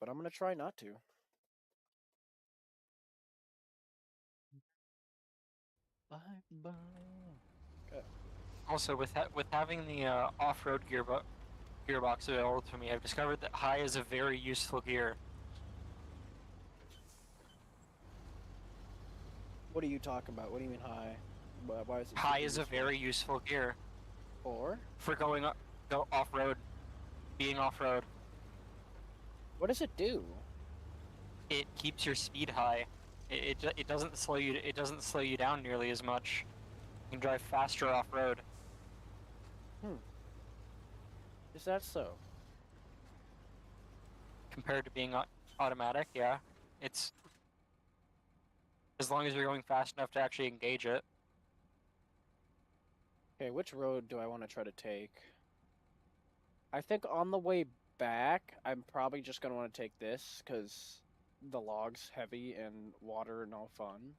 but I'm gonna try not to. Bye-bye. Okay. Also, with having the off-road gearbox available to me, I've discovered that high is a very useful gear. What are you talking about? What do you mean high? Why is it High super is a useful? very useful gear Or for go off-road, being off-road. what does it do? It keeps your speed high. It doesn't slow you. It doesn't slow you down nearly as much. You can drive faster off-road. Hmm. Is that so? Compared to being automatic. Yeah, it's as long as you're going fast enough to actually engage it. Okay, which road do I want to try to take? I think on the way back, I'm probably just gonna want to take this because the log's heavy and water no fun.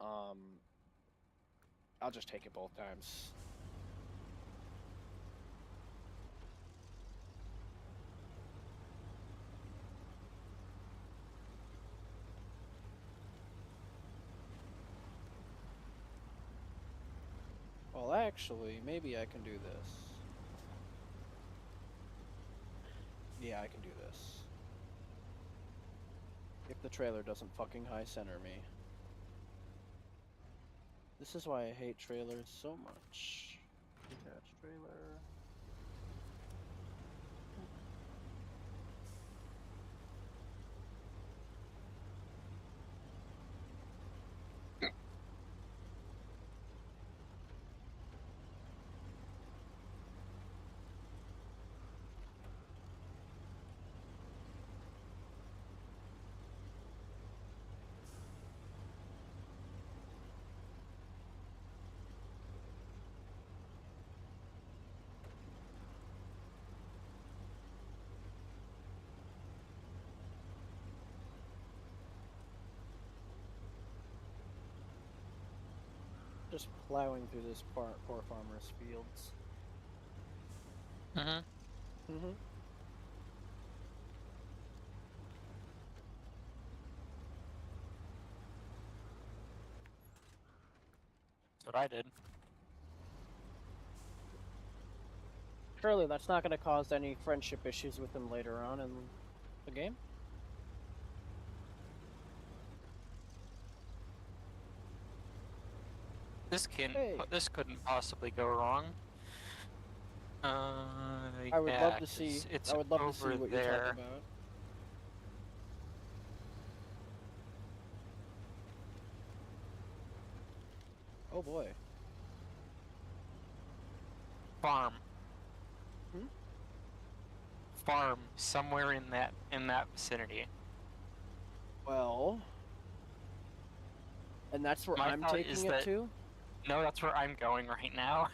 Um, I'll just take it both times. Well, actually, maybe I can do this. Yeah, I can do this. If the trailer doesn't fucking high center me. This is why I hate trailers so much. Detached trailer. Just plowing through this poor farmer's fields. Mm-hmm. Mm-hmm. That's what I did. Surely that's not going to cause any friendship issues with him later on in the game? Hey, This couldn't possibly go wrong. I would love Yeah, to see. 'cause it's I would love to see over what you're talking there. about. Oh boy. Farm. Hmm? Farm somewhere in that vicinity. Well, and that's where My I'm thought taking is it that to? no, that's where I'm going right now.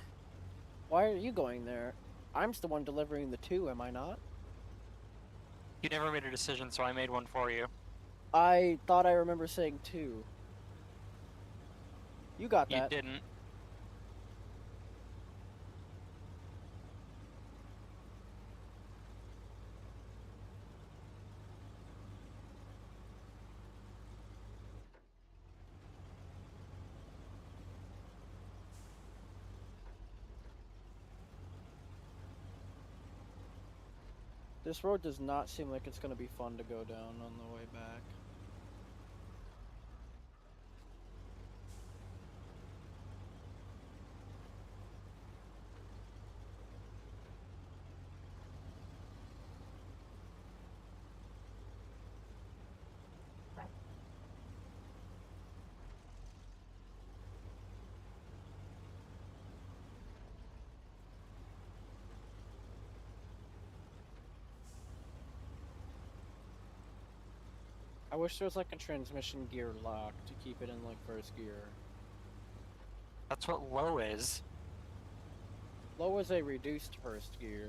Why are you going there? I'm the one delivering the two, am I not? You never made a decision, so I made one for you. I thought I remember saying two. You got You that. didn't. This road does not seem like it's going to be fun to go down on the way back. I wish there was like a transmission gear lock to keep it in like first gear. That's what low is. Low is a reduced first gear.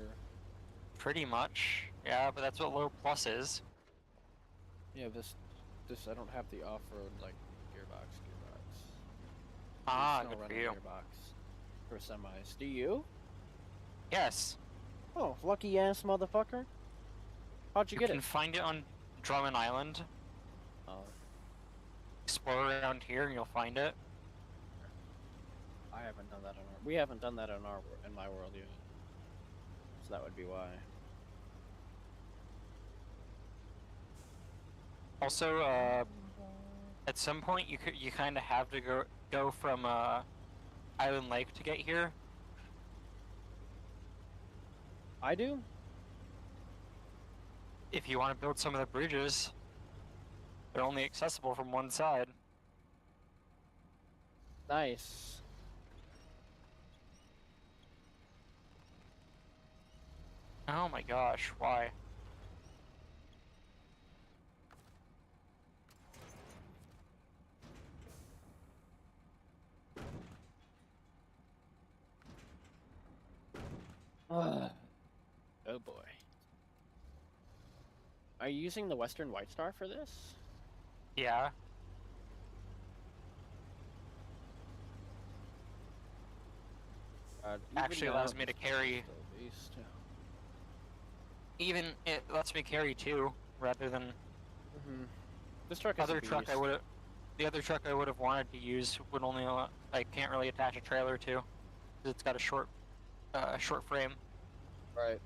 Pretty much. Yeah, but that's what low plus is. Yeah, this I don't have the off-road like gearbox. The Ah, good for snowrunner you. gearbox for semis. Do you? Yes. Oh, lucky ass motherfucker. How'd you You get can it? find it on Drummond Island. Oh, Explore around here and you'll find it. I haven't done that on our. We haven't done that in my world yet. So that would be why. Also, at some point you kind of have to go from Island Lake to get here. I do. If you want to build some of the bridges, they're only accessible from one side. Nice. Oh my gosh, why? Ugh. Oh boy. Are you using the Western White Star for this? Yeah. Actually allows me to carry. Even it lets me carry two rather than This truck is other a truck beast. I would have. The other truck I would have wanted to use would only I can't really attach a trailer to, 'cause it's got a short frame. Right.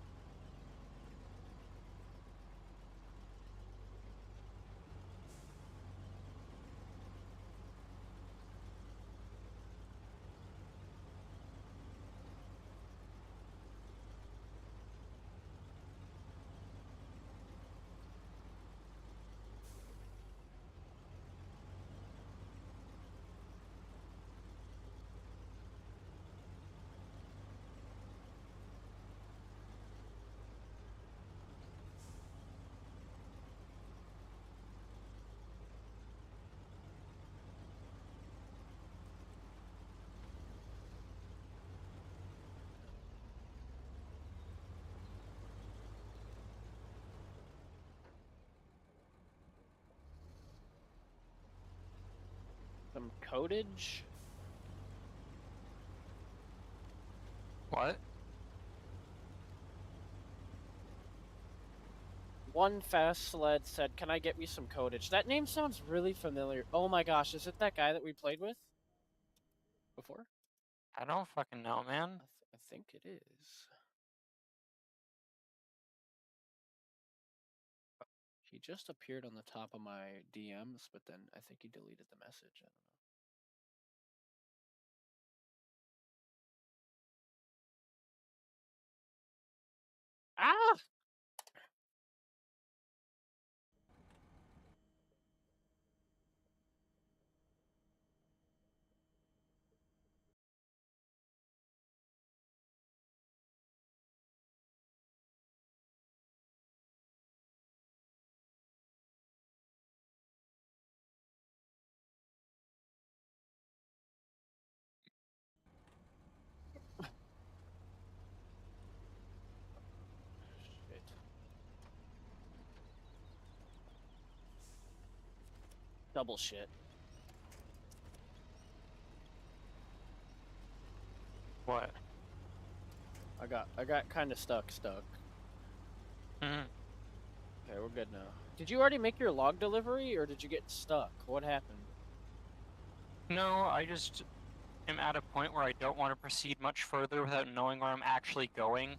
Some codage. What? One fast sled said, "Can I get me some codage?" That name sounds really familiar. Oh my gosh, is it that guy that we played with before? I don't fucking know, man. I think it is. He just appeared on the top of my DMs, but then I think he deleted the message. I don't know. Ah! Shit. Double shit. What? I got kind of stuck. Mhm. Okay, we're good now. Did you already make your log delivery, or did you get stuck? What happened? No, I just am at a point where I don't want to proceed much further without knowing where I'm actually going.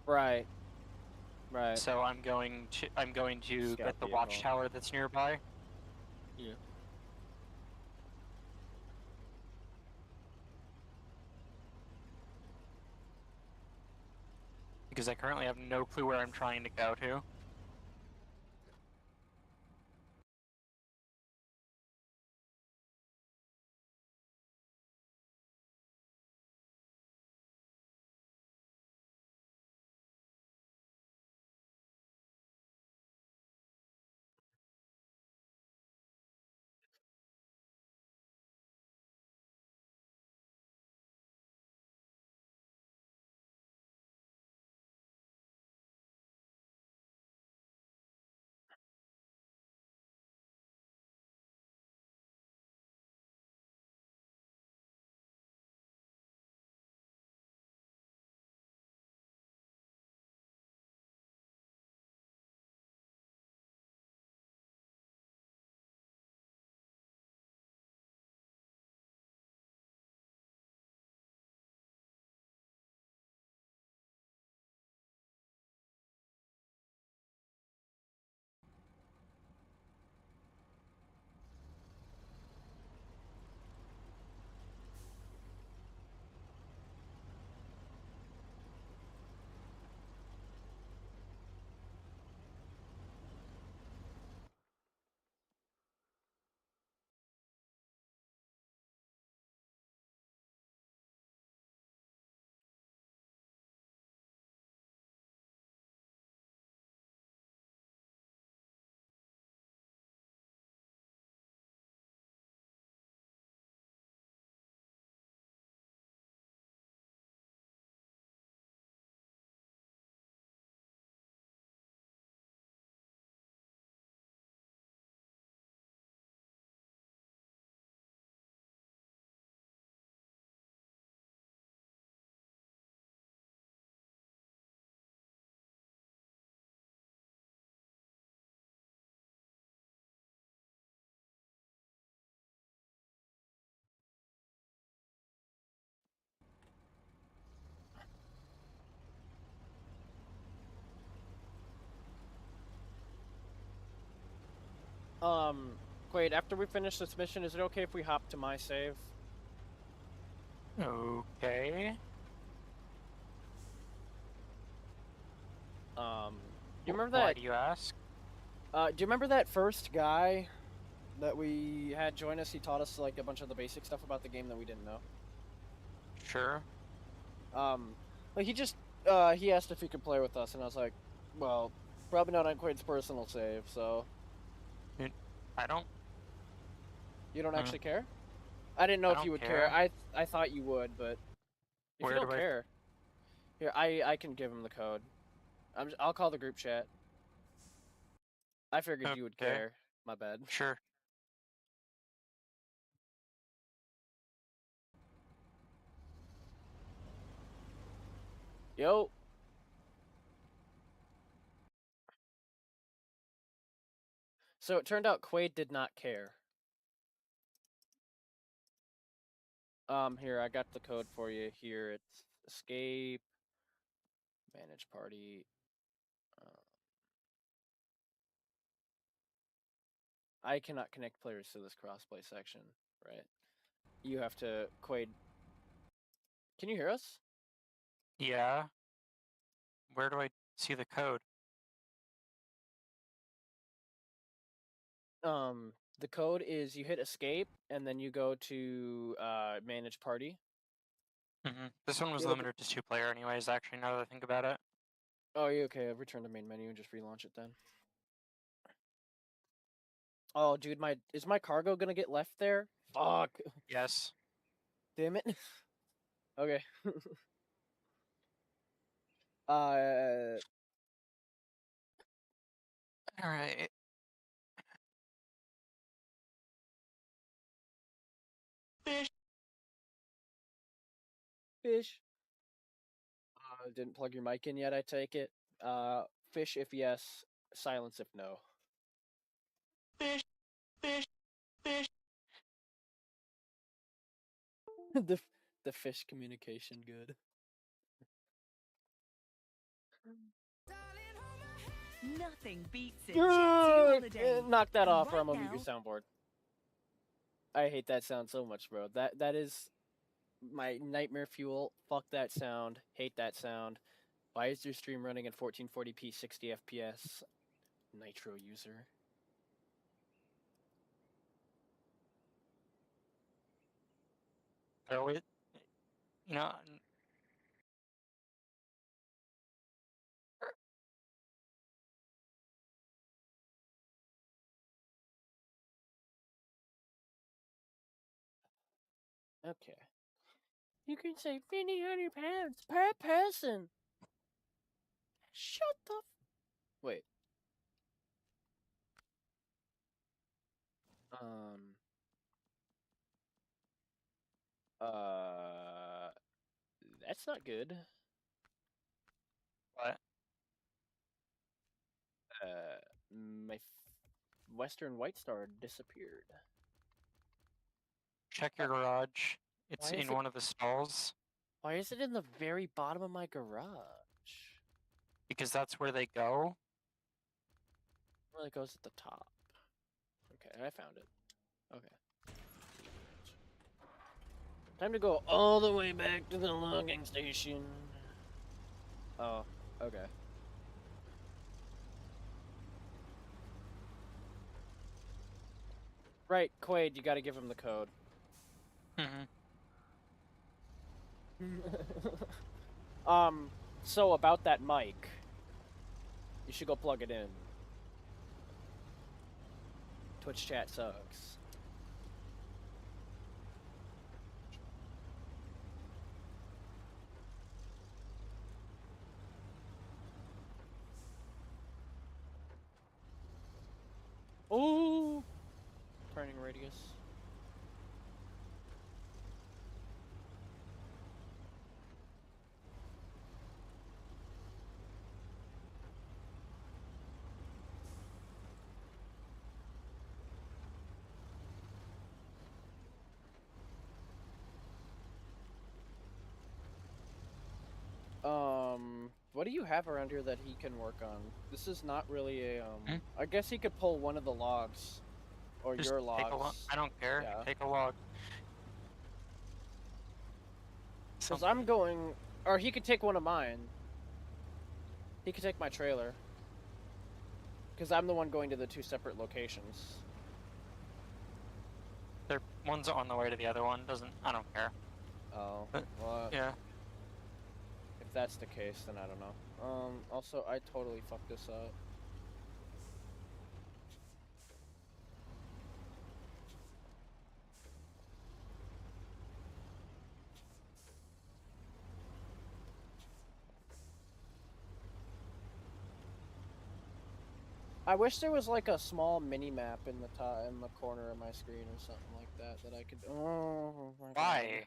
Right. Right. So I'm going to Scout get the vehicle. watchtower that's nearby. Yeah. Because I currently have no clue where I'm trying to go to. Quaid, after we finish this mission, is it okay if we hop to my save? Okay. Do you remember Why that? do you ask? Do you remember that first guy that we had join us? He taught us like a bunch of the basic stuff about the game that we didn't know. Sure. Like he asked if he could play with us, and I was like, well, probably not on Quaid's personal save, so I don't. you don't Hmm, actually care. I didn't know I if you don't would care. care. I thought you would, but if you Where don't do I? care, here I can give him the code. I'll call the group chat. I figured you would Okay. care. My bad. Sure. Yo. So it turned out Quaid did not care. Here I got the code for you. Here it's escape, manage party. I cannot connect players to this crossplay section, right? You have to Quaid. Can you hear us? Yeah. Where do I see the code? The code is you hit escape and then you go to manage party. This one was It'll be. limited to 2-player, anyways. Actually, now that I think about it. Oh, you okay? Return to main menu and just relaunch it then. Oh, dude, is my cargo gonna get left there? Fuck. Yes. Damn it. Okay. uh, All right. fish. Didn't plug your mic in yet. I take it. Fish if yes, silence if no. Fish. Fish. Fish. the the fish communication good. Nothing beats a jet holiday. Knock that And off, or right I'm gonna mute your now- soundboard. I hate that sound so much, bro. That is my nightmare fuel. Fuck that sound. Hate that sound. Why is your stream running at 1440p 60 FPS? Nitro user. I always, you know, Okay. You can save 1,500 pounds per person. Shut the. Wait. Um. Uh. That's not good. but My Western White Star disappeared. check your garage. It's Why is in it? one of the stalls Why is it in the very bottom of my garage? because that's where they go. Well, it goes at the top. Okay, I found it. Okay. Time to go all the way back to the logging station. Oh, okay. Right, Quaid, you gotta give him the code. So about that mic, you should go plug it in. Twitch chat sucks. Oh, turning radius. What do you have around here that he can work on? This is not really a, Hmm? I guess he could pull one of the logs. or Just your take a log. logs. I don't care. Yeah. Take a log. Because Something. I'm going, or he could take one of mine. He could take my trailer. Because I'm the one going to the 2 separate locations. One's on the way to the other one. I don't care. Oh, But- well, Yeah. if that's the case, then I don't know. Also, I totally fucked this up. I wish there was like a small mini map in the in the corner of my screen or something like that that I could. Oh my God. Why?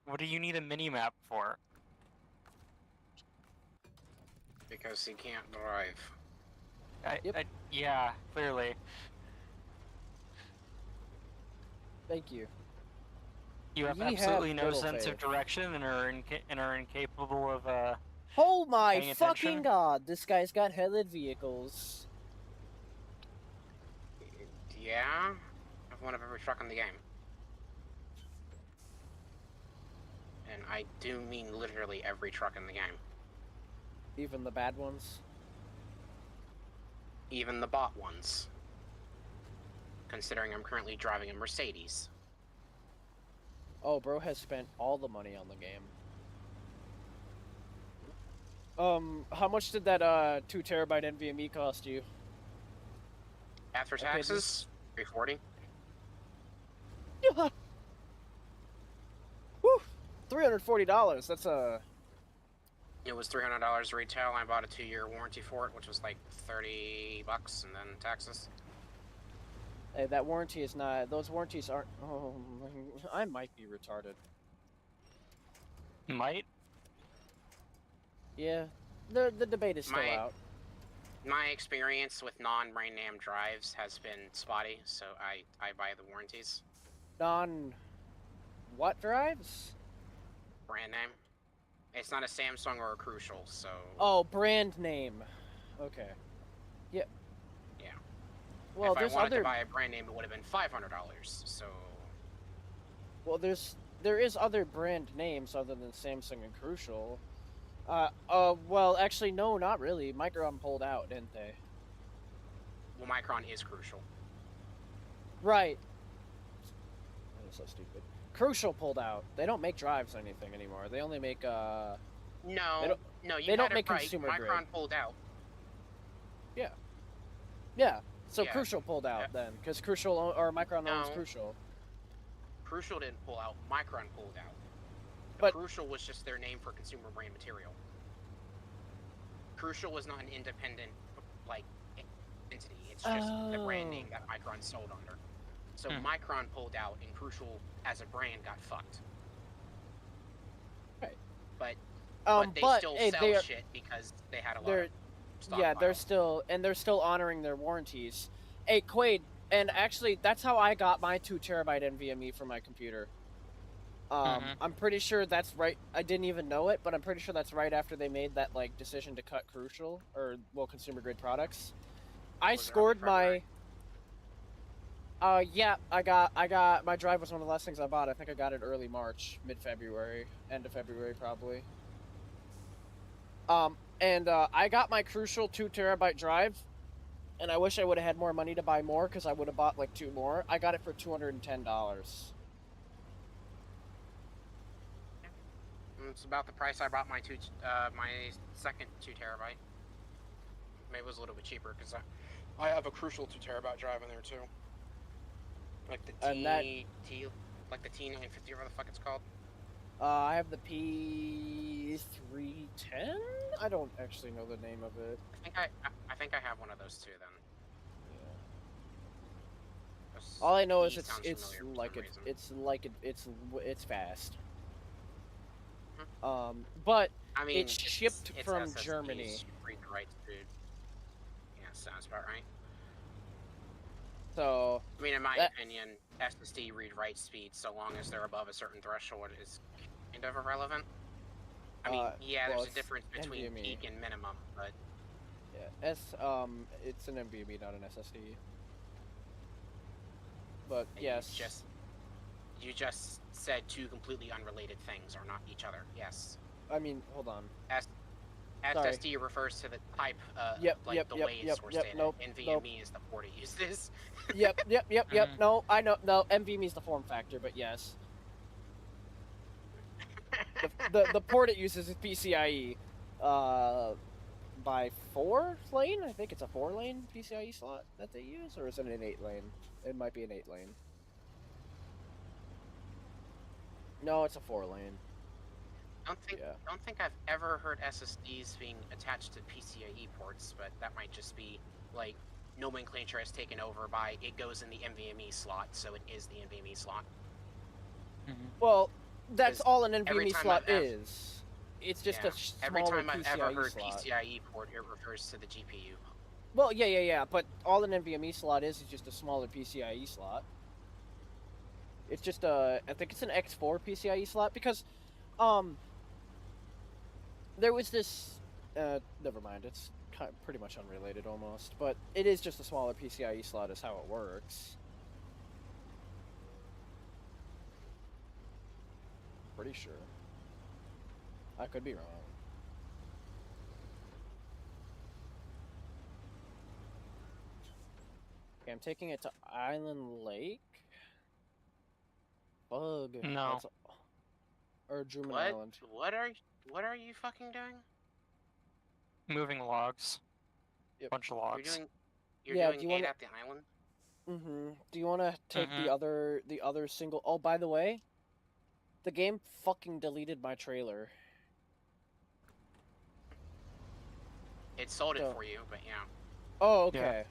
What do you need a mini map for? Because he can't drive. Yep. Yeah, clearly. Thank you. You have Ye have absolutely no little sense of faith. direction and are incapable of Oh my Paying fucking attention? God! This guy's got headed vehicles. Yeah? I've one of every truck in the game. And I do mean literally every truck in the game. Even the bad ones. Even the bought ones. Considering I'm currently driving a Mercedes. Oh, bro has spent all the money on the game. How much did that 2 terabyte NVMe cost you? After Okay, taxes, $340. Woo! $340. That's It was $300 retail. I bought a 2-year warranty for it, which was like $30 and then taxes. Hey, that warranty is not. Those warranties aren't. Oh, I might be retarded. might. Yeah, the debate is still My- out. My experience with non-brand name drives has been spotty, so I buy the warranties. What drives? Brand name. It's not a Samsung or a Crucial, so... Oh, brand name. Okay. Yeah. Yeah. Well, if I there's wanted other. to buy a brand name, it would have been $500, so... Well, there is other brand names other than Samsung and Crucial. Well, actually, no, not really. Micron pulled out, didn't they? Well, Micron is Crucial. Right. That is so stupid. Crucial pulled out. They don't make drives or anything anymore. They only make No, don't- no, you they had don't it make right. consumer Micron grade. pulled out. Yeah. So Yeah. Crucial pulled out Yeah. then, because Crucial or Micron owns No. Crucial. Crucial didn't pull out. Micron pulled out. But- Crucial was just their name for consumer brand material. Crucial was not an independent, like, entity. It's just the brand name Oh. that Micron sold under. So Hmm. Micron pulled out, and Crucial as a brand got fucked. Right. But they still hey, sell shit because they had a lot they're of yeah, they're stockpile. they're still honoring their warranties. Hey, Quaid, and actually, that's how I got my 2 terabyte NVMe for my computer. Mhm. I'm pretty sure that's right. I didn't even know it, but I'm pretty sure that's right after they made that like decision to cut Crucial or consumer grade products. I Was it early scored my. February? Yeah, I got my drive was one of the last things I bought. I think I got it early March, mid February, end of February probably. And I got my Crucial 2 terabyte drive, and I wish I would have had more money to buy more because I would have bought like 2 more. I got it for $210. It's about the price I bought my my second 2 terabyte. Maybe it was a little bit cheaper because I have a Crucial 2 terabyte drive in there too. Like the And that- like the T950, whatever the fuck it's called. I have the P310. I don't actually know the name of it. I think I have one of those too then. Those All I know is P it's sounds familiar for like some it, reason. it's like it's fast. But I mean, shipped it's from SSDs, Germany. you read the right to. Yeah, sounds about right. so I mean, in my That- opinion, SSD read-write speed, so long as they're above a certain threshold, is kind of irrelevant. I mean, yeah, well, there's a it's difference between NVMe. peak and minimum, but yeah, it's an NVMe, not an SSD. But And yes. you just said two completely unrelated things, or not each other. Yes. I mean, hold on. Sorry. SSD refers to the type, Yep, like yep, the yep, way it's yep, sourced yep, data. nope, nope. NVMe is the port it uses. Yep, yep, yep, yep. Mhm. No, I know. No, NVMe is the form factor, but yes. The port it uses is PCIe. By 4 lane? I think it's a 4 lane PCIe slot that they use, or is it an 8 lane? It might be an 8 lane. No, it's a 4 lane. Yeah. Don't think I've ever heard SSDs being attached to PCIe ports, but that might just be like nomenclature has taken over by it goes in the NVMe slot, so it is the NVMe slot. Well, that's 'Cause all an every NVMe time slot I've ev- is. It's just Yeah. a Every smaller time I've ever PCIe heard slot. PCIe port, it refers to the GPU. Well, yeah. But all an NVMe slot is just a smaller PCIe slot. It's just I think it's an X4 PCIe slot because, there was this. Never mind. It's pretty much unrelated almost, but it is just a smaller PCIe slot. Is how it works. Pretty sure. I could be wrong. Okay, I'm taking it to Island Lake. Bug. No. Or Drummond What? Island. What are you fucking doing? Moving logs. Yep. Bunch of You're logs. doing Yeah, doing do you 8 wanna- at the island? Mm-hmm. Do you want to take Mhm. the other single? Oh, by the way, the game fucking deleted my trailer. It sold it So- for you, but yeah. Oh, okay.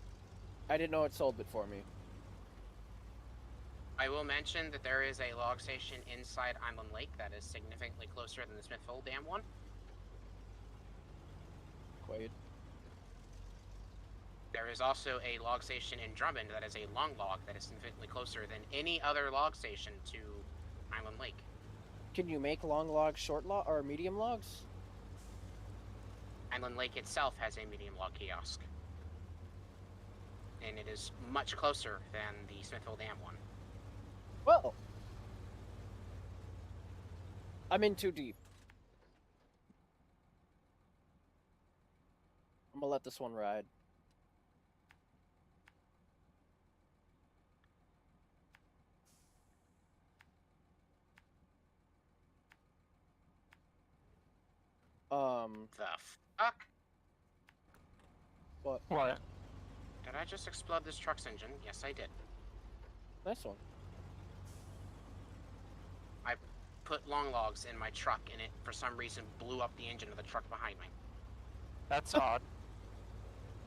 I didn't know it sold it for me. I will mention that there is a log station inside Island Lake that is significantly closer than the Smithville Dam one. Quaid. There is also a log station in Drummond that is a long log that is significantly closer than any other log station to Island Lake. Can you make long logs, short log, or medium logs? Island Lake itself has a medium log kiosk. And it is much closer than the Smithville Dam one. Well, I'm in too deep. I'm gonna let this one ride. The fuck? What? What? Did I just explode this truck's engine? Yes, I did. Nice one. I put long logs in my truck and it, for some reason, blew up the engine of the truck behind me. That's odd.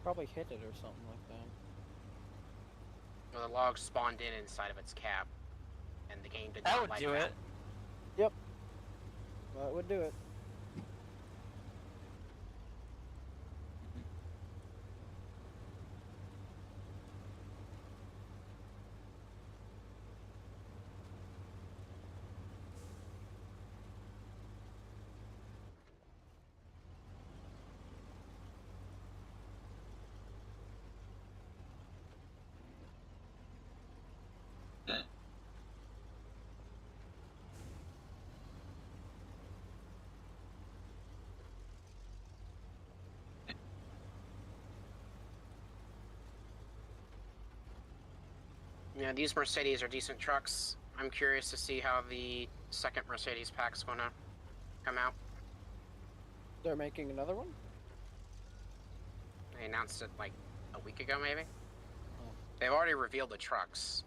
Probably hit it or something like that. Well, the logs spawned in inside of its cab. And the game did That not would like do that. it. That would do it. Yeah, these Mercedes are decent trucks. I'm curious to see how the second Mercedes pack's gonna come out. They're making another one? They announced it like a week ago, maybe. Oh. They've already revealed the trucks.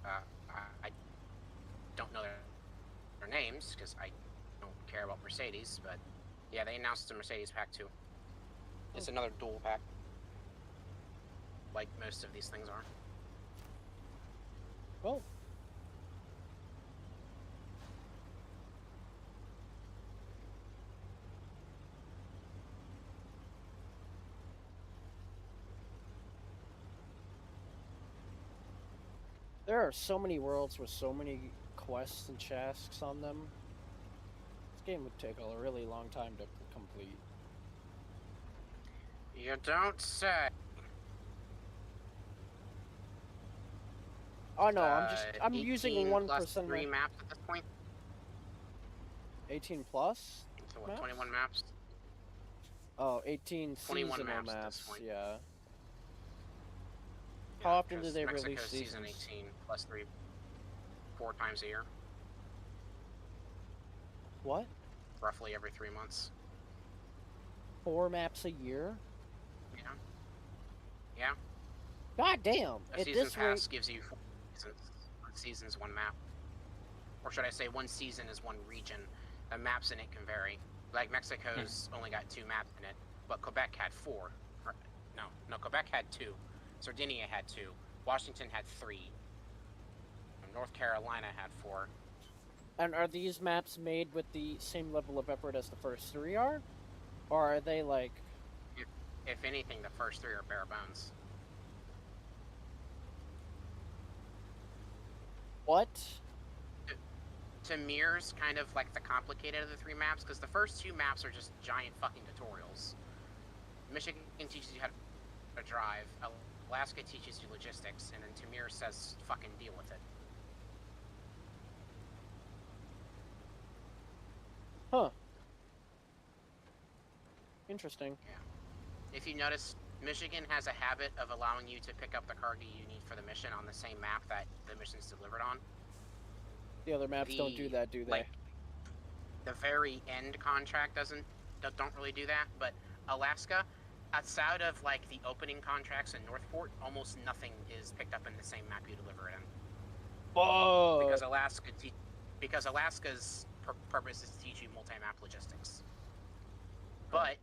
I don't know their names because I don't care about Mercedes, but yeah, they announced the Mercedes pack too. It's another dual pack, like most of these things are. Well. There are so many worlds with so many quests and tasks on them. This game would take a really long time to complete. You don't say. Oh no, I'm using 18 1%. plus 3 maps at this point. 18 plus. So what? Maps? 21 maps. Oh, 18 21 seasonal maps at this maps. point. Yeah. Yeah, How often do 'cause they Mexico's release season seasons? 18 plus 3, 4 times a year, What? roughly every 3 months. 4 maps a year? Yeah. Yeah. God damn! A At season this pass rate, gives you 4 seasons. One season's 1 map. Or should I say 1 season is 1 region. The maps in it can vary. Like Mexico's only got 2 maps in it, but Quebec had 4. Or, no, Quebec had 2. Sardinia had 2. Washington had 3. And North Carolina had 4. and are these maps made with the same level of effort as the first 3 are? Or are they like... If anything, the first 3 are bare bones. What? Tamir's kind of like the complicated of the 3 maps, because the first 2 maps are just giant fucking tutorials. Michigan teaches you how to drive, Alaska teaches you logistics, and then Tamir says fucking deal with it. Huh. Interesting. Yeah. If you notice, Michigan has a habit of allowing you to pick up the cargo you need for the mission on the same map that the mission's delivered on. The other maps don't do that, do they? Like, the very end contract don't really do that, but Alaska, outside of like the opening contracts in Northport, almost nothing is picked up in the same map you deliver it in. Whoa! Because Alaska's purpose is to teach you multi-map logistics. But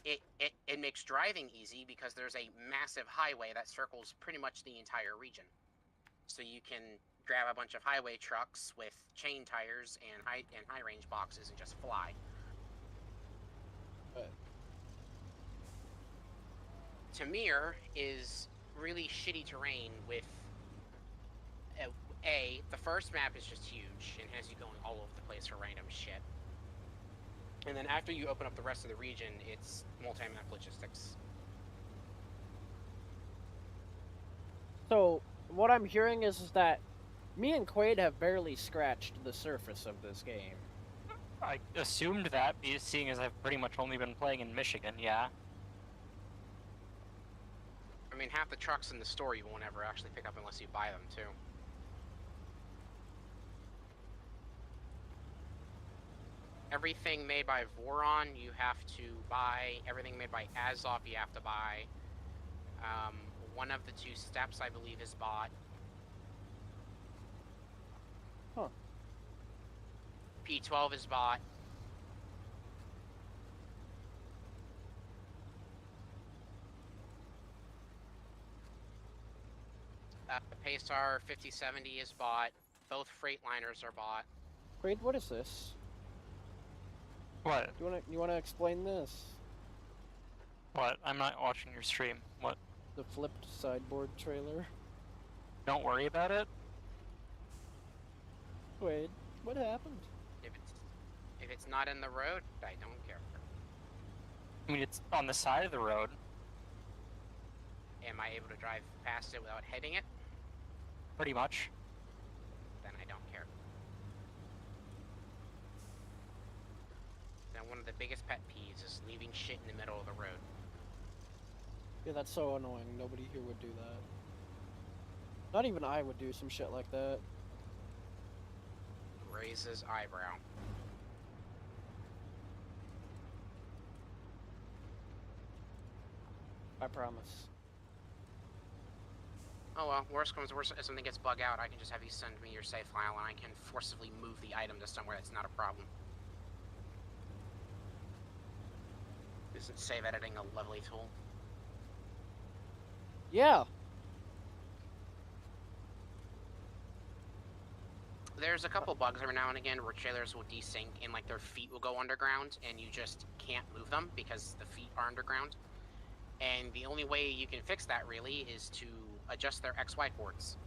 it makes driving easy because there's a massive highway that circles pretty much the entire region. So you can grab a bunch of highway trucks with chain tires and high range boxes and just fly. Tamir is really shitty terrain with the first map is just huge and has you going all over the place for random shit. And then after you open up the rest of the region, it's multi-map logistics. So, what I'm hearing is that me and Quaid have barely scratched the surface of this game. I assumed that, seeing as I've pretty much only been playing in Michigan, yeah. I mean, half the trucks in the store you won't ever actually pick up unless you buy them, too. Everything made by Voron, you have to buy. Everything made by Azov, you have to buy. One of the 2 steps, I believe, is bought. Huh. P12 is bought. Paystar 5070 is bought. Both Freightliners are bought. Quaid, what is this? What? You wanna explain this? What? I'm not watching your stream. What? The flipped sideboard trailer? Don't worry about it? Quaid, what happened? If it's not in the road, I don't care. I mean, it's on the side of the road. Am I able to drive past it without hitting it? Pretty much. Then I don't care. Then one of the biggest pet peeves is leaving shit in the middle of the road. Yeah, that's so annoying. Nobody here would do that. Not even I would do some shit like that. Raises eyebrow. I promise. Oh well, worst comes to worst, if something gets bug out, I can just have you send me your save file and I can forcibly move the item to somewhere that's not a problem. Isn't save editing a lovely tool? Yeah! There's a couple bugs every now and again where trailers will desync and like their feet will go underground and you just can't move them because the feet are underground. And the only way you can fix that really is to adjust their XY coordinates.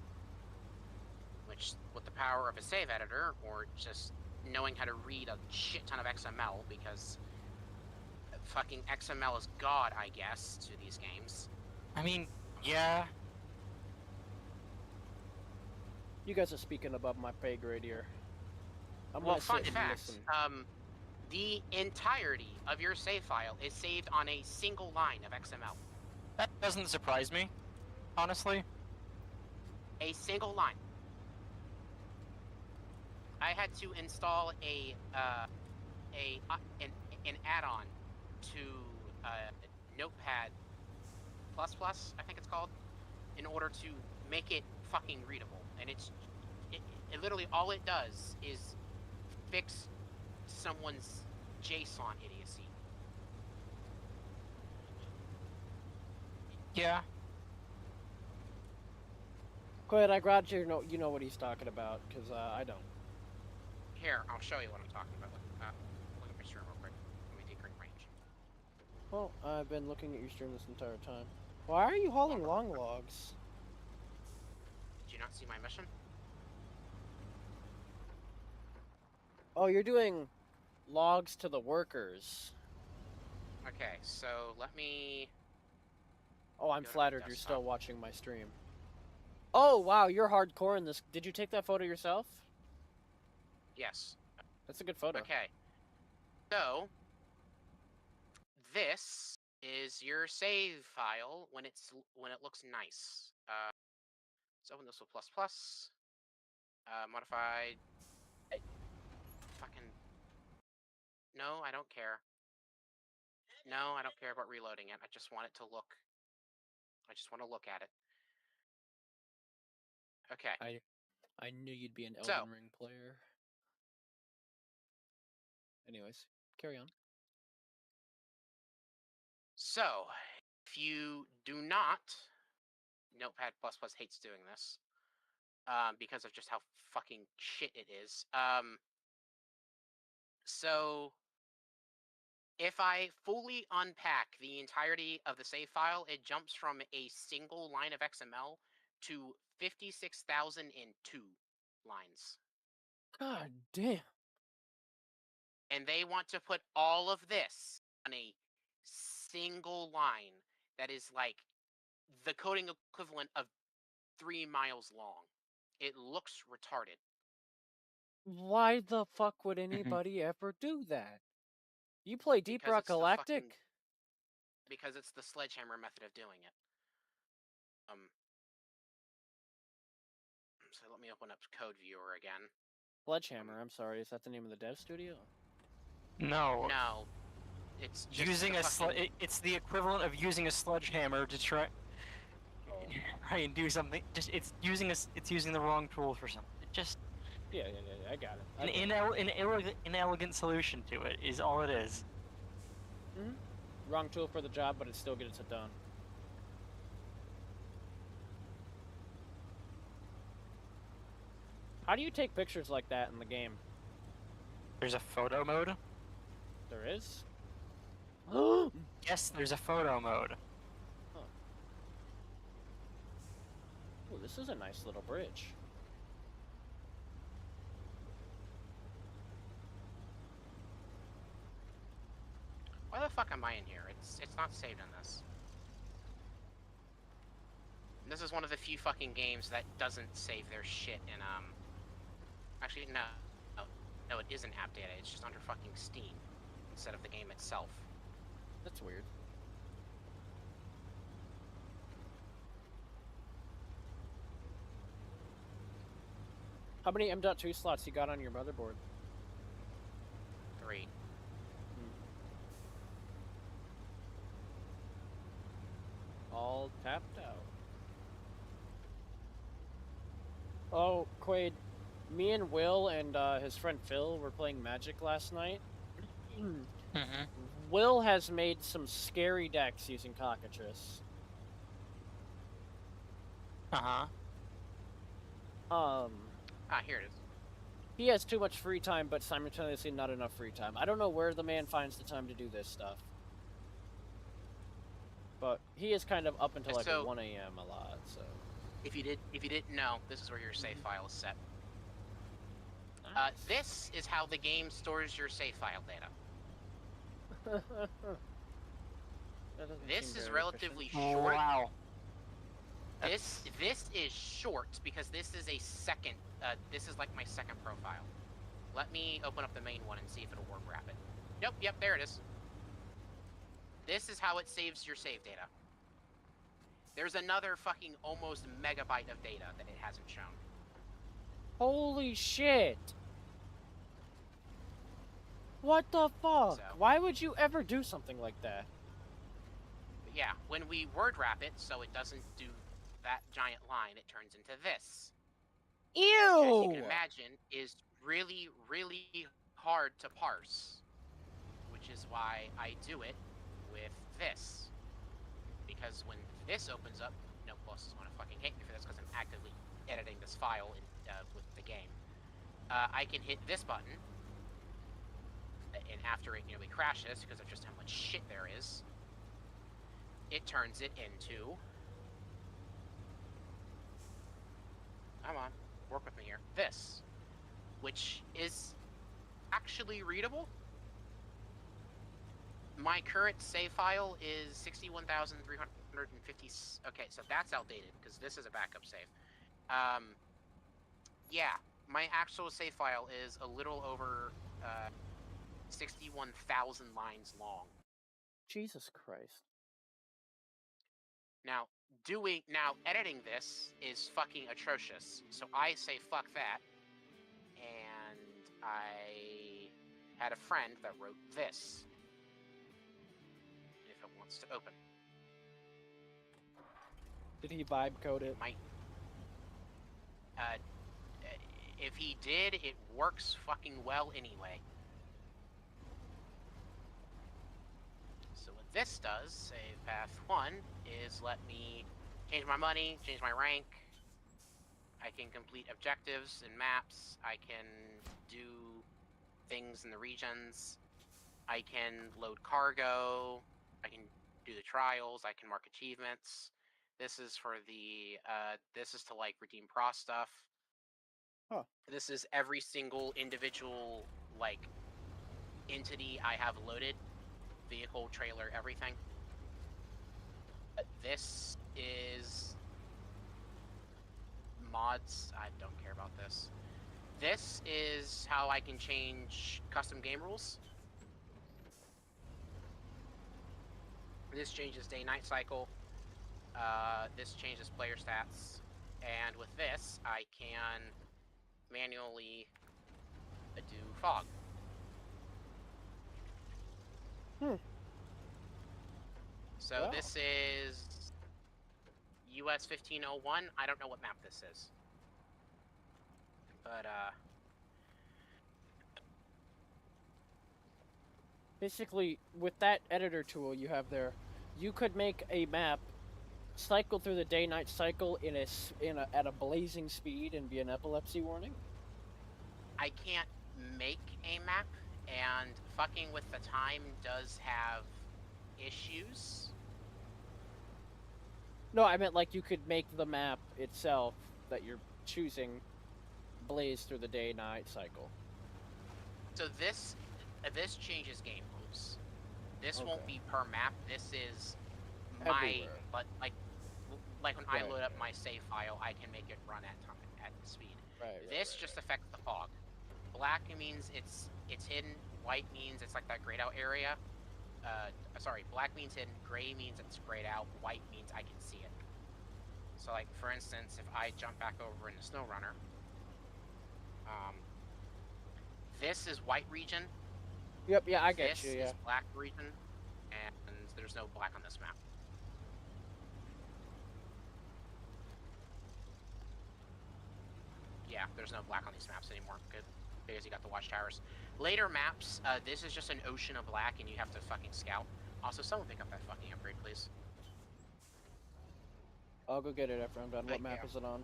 Which, with the power of a save editor, or just knowing how to read a shit ton of XML, because fucking XML is god, I guess, to these games. I mean, yeah. You guys are speaking above my pay grade here. I'm Well, gonna fun sit and fact, listen. the entirety of your save file is saved on a single line of XML. That doesn't surprise me, honestly. A single line. I had to install an add-on to Notepad++, I think it's called, in order to make it fucking readable. And it literally all it does is fix someone's JSON idiocy. Yeah. Go ahead, I got you. You know what he's talking about, because I don't. Here, I'll show you what I'm talking about. Look at my stream real quick. Let me decrease range. Well, I've been looking at your stream this entire time. Why are you hauling long logs? Did you not see my mission? Oh, you're doing logs to the workers. Okay, so let me... Oh, I'm Go to my flattered you're desktop. still watching my stream. Oh, wow, you're hardcore in this. Did you take that photo yourself? Yes. That's a good photo. Okay. So, this is your save file when it looks nice. Let's open this with ++. Modified. Fucking. No, I don't care. No, I don't care about reloading it. I just want it to look. I just want to look at it. Okay. I knew you'd be an So- Elden Ring player. Anyways, carry on. So, if you do not, Notepad++ hates doing this, because of just how fucking shit it is. So, if I fully unpack the entirety of the save file, it jumps from a single line of XML to 56,002 lines. God damn. And they want to put all of this on a single line that is like the coding equivalent of 3 miles long. It looks retarded. Why the fuck would anybody ever do that? You play Deep Because Rock it's the Galactic? fucking- Because it's the sledgehammer method of doing it. So let me open up Code Viewer again. Sledgehammer, I'm sorry, is that the name of the dev studio? No. No, it's just Using the a fucking... it's the equivalent of using a sledgehammer to try and do something. Just it's using the wrong tool for something. It just Yeah, I got it. an inelegant solution to it is all it is. Wrong tool for the job, but it still gets it done. How do you take pictures like that in the game? There's a photo mode. There is? Yes, there's a photo mode. Oh, this is a nice little bridge. Why the fuck am I in here? It's not saved in this. This is one of the few fucking games that doesn't save their shit in, Actually, no. No, it isn't app data. It's just under fucking Steam instead of the game itself. That's weird. How many M.2 slots you got on your motherboard? 3. All tapped out. Oh, Quaid, me and Will and his friend Phil were playing Magic last night. Mm-hmm. Will has made some scary decks using Cockatrice. Uh-huh. Here it is. He has too much free time, but simultaneously not enough free time. I don't know where the man finds the time to do this stuff. But he is kind of up until like So- 1 a.m. a lot, so... If you didn't know, this is where your save file is set. Nice. This is how the game stores your save file data. That doesn't This seem is very relatively efficient. short. Wow. This is short because this is a second. This is like my second profile. Let me open up the main one and see if it'll work rapid. Yep, there it is. This is how it saves your save data. There's another fucking almost megabyte of data that it hasn't shown. Holy shit! What the fuck? So- Why would you ever do something like that? But yeah, when we word wrap it so it doesn't do that giant line, it turns into this. Which, as you Ew! can imagine, is really, really hard to parse. Which is why I do it with this. Because when this opens up, no boss is going to fucking hate me for this because I'm actively editing this file with the game. I can hit this button, and after it nearly crashes because of just how much shit there is, it turns it into... Come on, work with me here. This, which is actually readable. My current save file is 61,350. Okay, so that's outdated because this is a backup save. Yeah, my actual save file is a little over 61,000 lines long. Jesus Christ. Now, editing this is fucking atrocious. So I say fuck that, and I had a friend that wrote this. If it wants to open. Did he vibe code it? Might. If he did, it works fucking well anyway. So what this does, save path 1, is let me change my money, change my rank. I can complete objectives and maps. I can do things in the regions. I can load cargo. I can do the trials. I can mark achievements. This is for the, this is to like redeem pros stuff. Huh. This is every single individual, like, entity I have loaded. Vehicle, trailer, everything. This is mods. I don't care about this. This is how I can change custom game rules. This changes day-night cycle. This changes player stats. And with this, I can manually do fog. So Wow. this is US 1501. I don't know what map this is. But, Basically, with that editor tool you have there, you could make a map cycle through the day-night cycle at a blazing speed and be an epilepsy warning. I can't make a map, and fucking with the time does have issues. No, I meant like you could make the map itself that you're choosing blaze through the day-night cycle. So this changes game moves. This won't Okay. be per map. This is my, Everywhere. but like when I Right, load up right. my save file, I can make it run at speed. Right. This just affects the fog. Black means it's hidden. White means it's like that grayed out area. Sorry, black means hidden. Gray means it's grayed out. White means I can see it. So, like, for instance, if I jump back over into SnowRunner, this is white region. Yep. Yeah, I get This you. Yeah. is black region, and there's no black on this map. Yeah, there's no black on these maps anymore. Good, because you got the watchtowers. Later maps, this is just an ocean of black, and you have to fucking scout. Also, someone pick up that fucking upgrade, please. I'll go get it after I'm done. But What map yeah. is it on?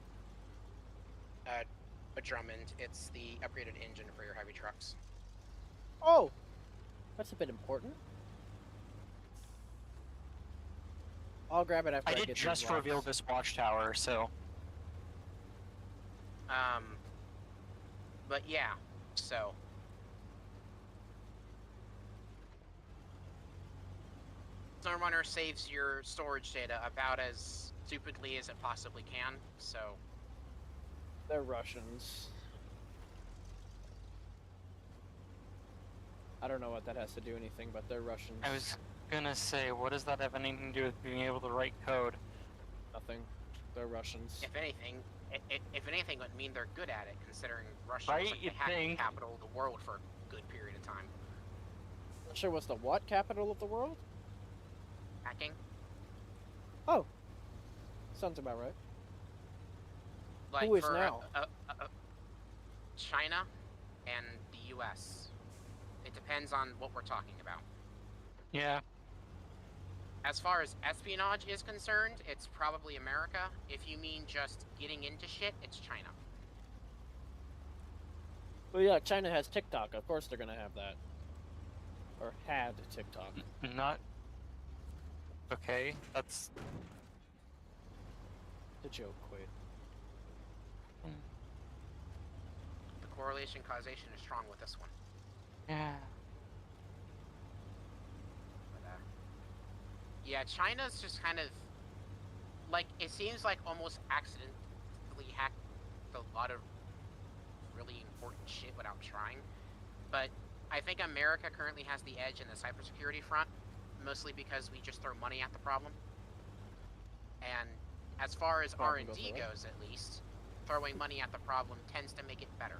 A Drummond. It's the upgraded engine for your heavy trucks. Oh, that's a bit important. I'll grab it after I I get did these just reveal rocks. this watchtower, so But yeah, so. SnowRunner saves your storage data about as stupidly as it possibly can, so... They're Russians. I don't know what that has to do anything, but they're Russians. I was gonna say, what does that have anything to do with being able to write code? Nothing. They're Russians. If anything, if anything, it would mean they're good at it, considering Russia Right, was like the you'd hacking think. capital of the world for a good period of time. Russia was the what capital of the world? Hacking? Oh. Sounds about right. Like Who is for now? China and the U.S. It depends on what we're talking about. Yeah. As far as espionage is concerned, it's probably America. If you mean just getting into shit, it's China. Well, yeah, China has TikTok. Of course they're gonna have that. Or had TikTok. Not. Okay, that's. The joke, Quaid. The correlation causation is strong with this one. Yeah. But, yeah, China's just kind of like, it seems like almost accidentally hacked a lot of really important shit without trying. But I think America currently has the edge in the cybersecurity front, mostly because we just throw money at the problem. And as far as Problem R&D goes away. goes, at least, throwing money at the problem tends to make it better.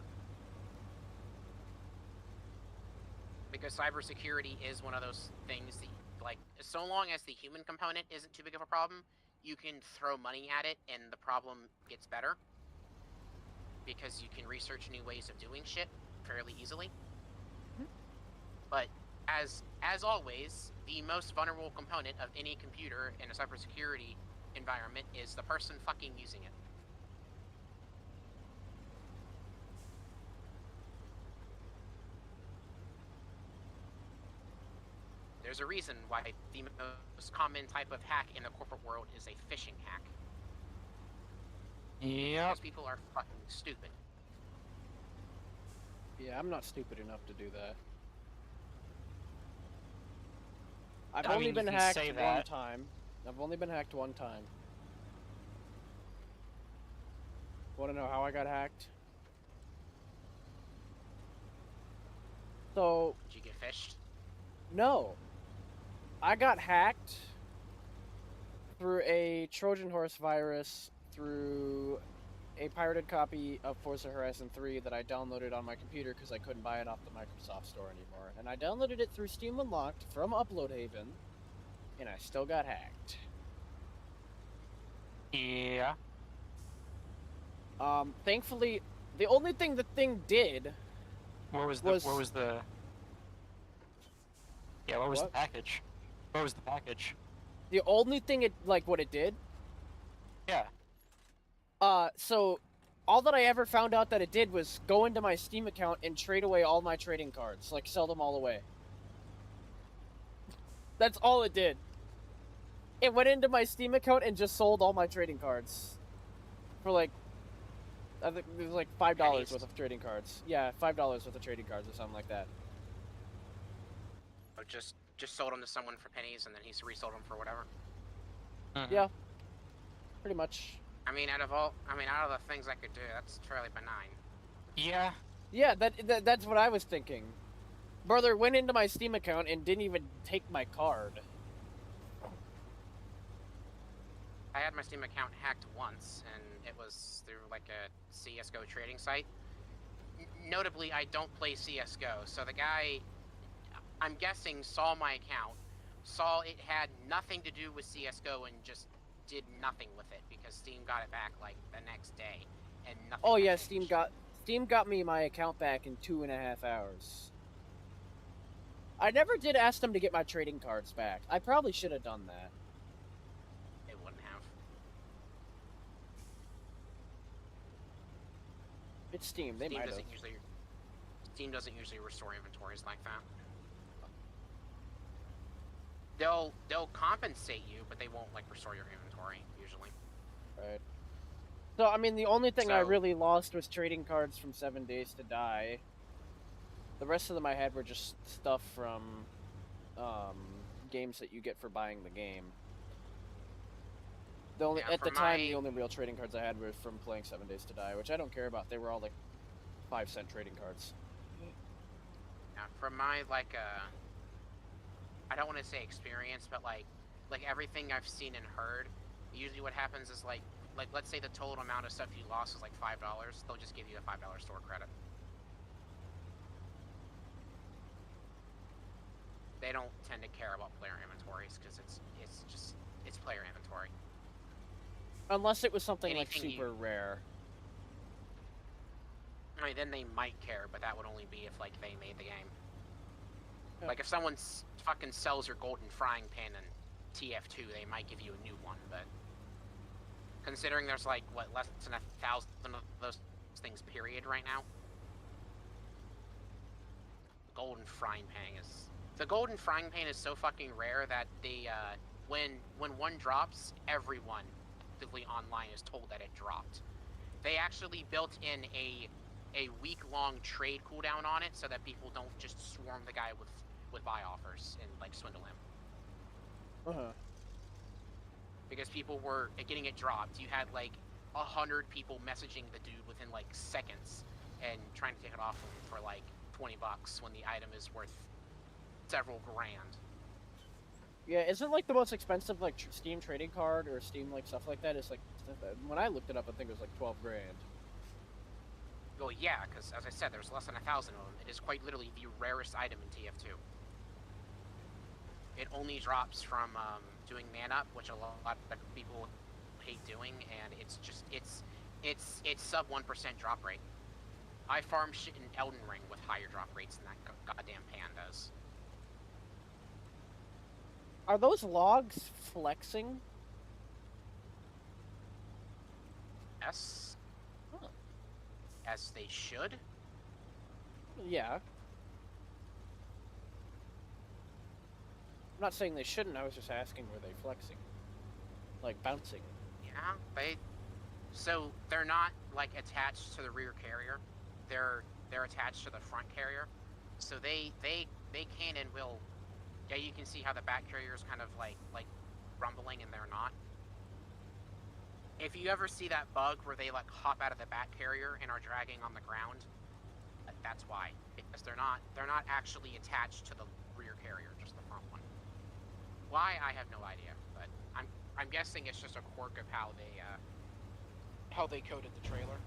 Because cybersecurity is one of those things that, like, so long as the human component isn't too big of a problem, you can throw money at it and the problem gets better. Because you can research new ways of doing shit fairly easily. But as always, the most vulnerable component of any computer in a cybersecurity environment is the person fucking using it. There's a reason why the most common type of hack in the corporate world is a phishing hack. Yep. Because people are fucking stupid. Yeah, I'm not stupid enough to do that. I've I only mean, been you can hacked say one that. time. I've only been hacked one time. Want to know how I got hacked? So, Did you get phished? no. I got hacked through a Trojan horse virus through a pirated copy of Forza Horizon 3 that I downloaded on my computer because I couldn't buy it off the Microsoft Store anymore. And I downloaded it through Steam Unlocked from Upload Haven, and I still got hacked. Yeah. Thankfully, the only thing the thing did... What was the? Yeah. What was the What? package? What was the package? The only thing it, like, what it did... Yeah. So, all that I ever found out that it did was go into my Steam account and trade away all my trading cards. Like, sell them all away. That's all it did. It went into my Steam account and just sold all my trading cards. For like, I think it was like $5 Pennies. worth of trading cards. Yeah, $5 worth of trading cards or something like that. Or just sold them to someone for pennies and then he's resold them for whatever? Mhm. Yeah. Pretty much. I mean, out of the things I could do, that's fairly benign. Yeah. Yeah, that's what I was thinking. Brother went into my Steam account and didn't even take my card. I had my Steam account hacked once, and it was through like a CSGO trading site. Notably, I don't play CSGO, so the guy, I'm guessing, saw my account, saw it had nothing to do with CSGO, and just did nothing with it because Steam got it back like the next day, and nothing. Oh had yeah, changed. Steam got me my account back in 2.5 hours. I never did ask them to get my trading cards back. I probably should have done that. It wouldn't have. It's Steam. They Steam might have. doesn't usually. Steam doesn't usually restore inventories like that. They'll compensate you, but they won't like restore your inventory usually. Right. So, I mean, the only thing I So- really lost was trading cards from 7 Days to Die. The rest of them I had were just stuff from, games that you get for buying the game. The only Yeah, at the for time, my- the only real trading cards I had were from playing 7 Days to Die, which I don't care about. They were all like 5-cent trading cards. Yeah, from my like I don't want to say experience, but like everything I've seen and heard, usually what happens is like let's say the total amount of stuff you lost is like $5, they'll just give you a $5 store credit. They don't tend to care about player inventories because it's player inventory. Unless it was something like Anything super rare. I mean, then they might care, but that would only be if like they made the game. Yeah. Like if someone fucking sells your golden frying pan in TF2, they might give you a new one, but considering there's like what less than 1,000 of those things period right now, the golden frying pan is so fucking rare that they when one drops, everyone actively online is told that it dropped. They actually built in a week-long trade cooldown on it so that people don't just swarm the guy with buy offers and like swindle him. Uh-huh. Because people were getting it dropped. You had like 100 people messaging the dude within like seconds and trying to take it off him for like $20 when the item is worth several grand. Yeah, isn't like the most expensive like Steam trading card or Steam like stuff like that? Is like when I looked it up, I think it was like 12 grand. Well, yeah, because as I said, there's less than 1,000 of them. It is quite literally the rarest item in TF2. It only drops from doing man up, which a lot of people hate doing, and it's sub 1% drop rate. I farm shit in Elden Ring with higher drop rates than that goddamn pan does. Are those logs flexing? Yes. Huh. As they should. Yeah. I'm not saying they shouldn't, I was just asking, were they flexing? Like bouncing? Yeah, so they're not like attached to the rear carrier. They're attached to the front carrier. So they can and will. Yeah, you can see how the back carrier is kind of like rumbling and they're not. If you ever see that bug where they like hop out of the back carrier and are dragging on the ground, that's why. Because they're not actually attached to the rear carrier, just the front one. Why, I have no idea, but I'm guessing it's just a quirk of how they coded the trailer.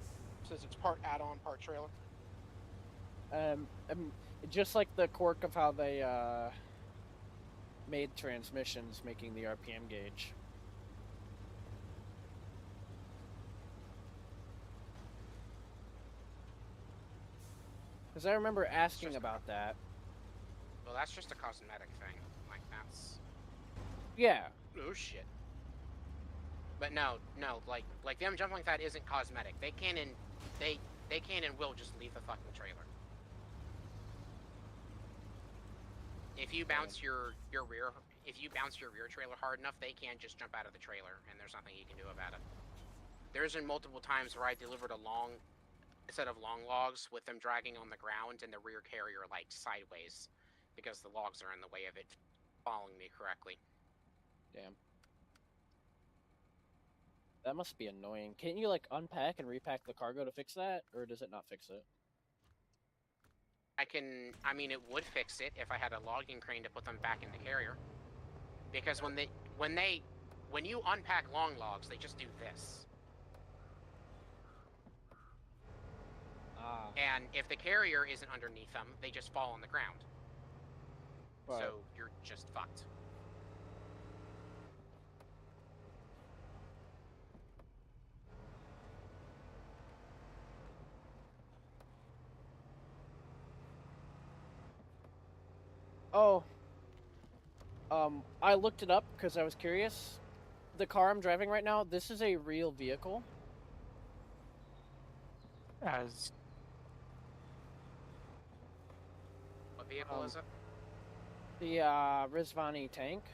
It says it's part add-on, part trailer. Just like the quirk of how they made transmissions, making the RPM gauge. Because I remember asking about that. Well, that's just a cosmetic thing. Like, that's... Yeah. Oh, shit. But no, like them jumping like that isn't cosmetic. They can and will just leave the fucking trailer. If you bounce your rear trailer hard enough, they can just jump out of the trailer, and there's nothing you can do about it. There's been multiple times where I delivered a set of long logs with them dragging on the ground and the rear carrier like sideways, because the logs are in the way of it following me correctly. Damn. That must be annoying. Can't you like unpack and repack the cargo to fix that, or does it not fix it? I mean, it would fix it if I had a logging crane to put them back in the carrier. Because when you unpack long logs, they just do this. Ah. And if the carrier isn't underneath them, they just fall on the ground. Right. So you're just fucked. Oh. I looked it up because I was curious. The car I'm driving right now, this is a real vehicle. As What vehicle is it? The Rizvani tank,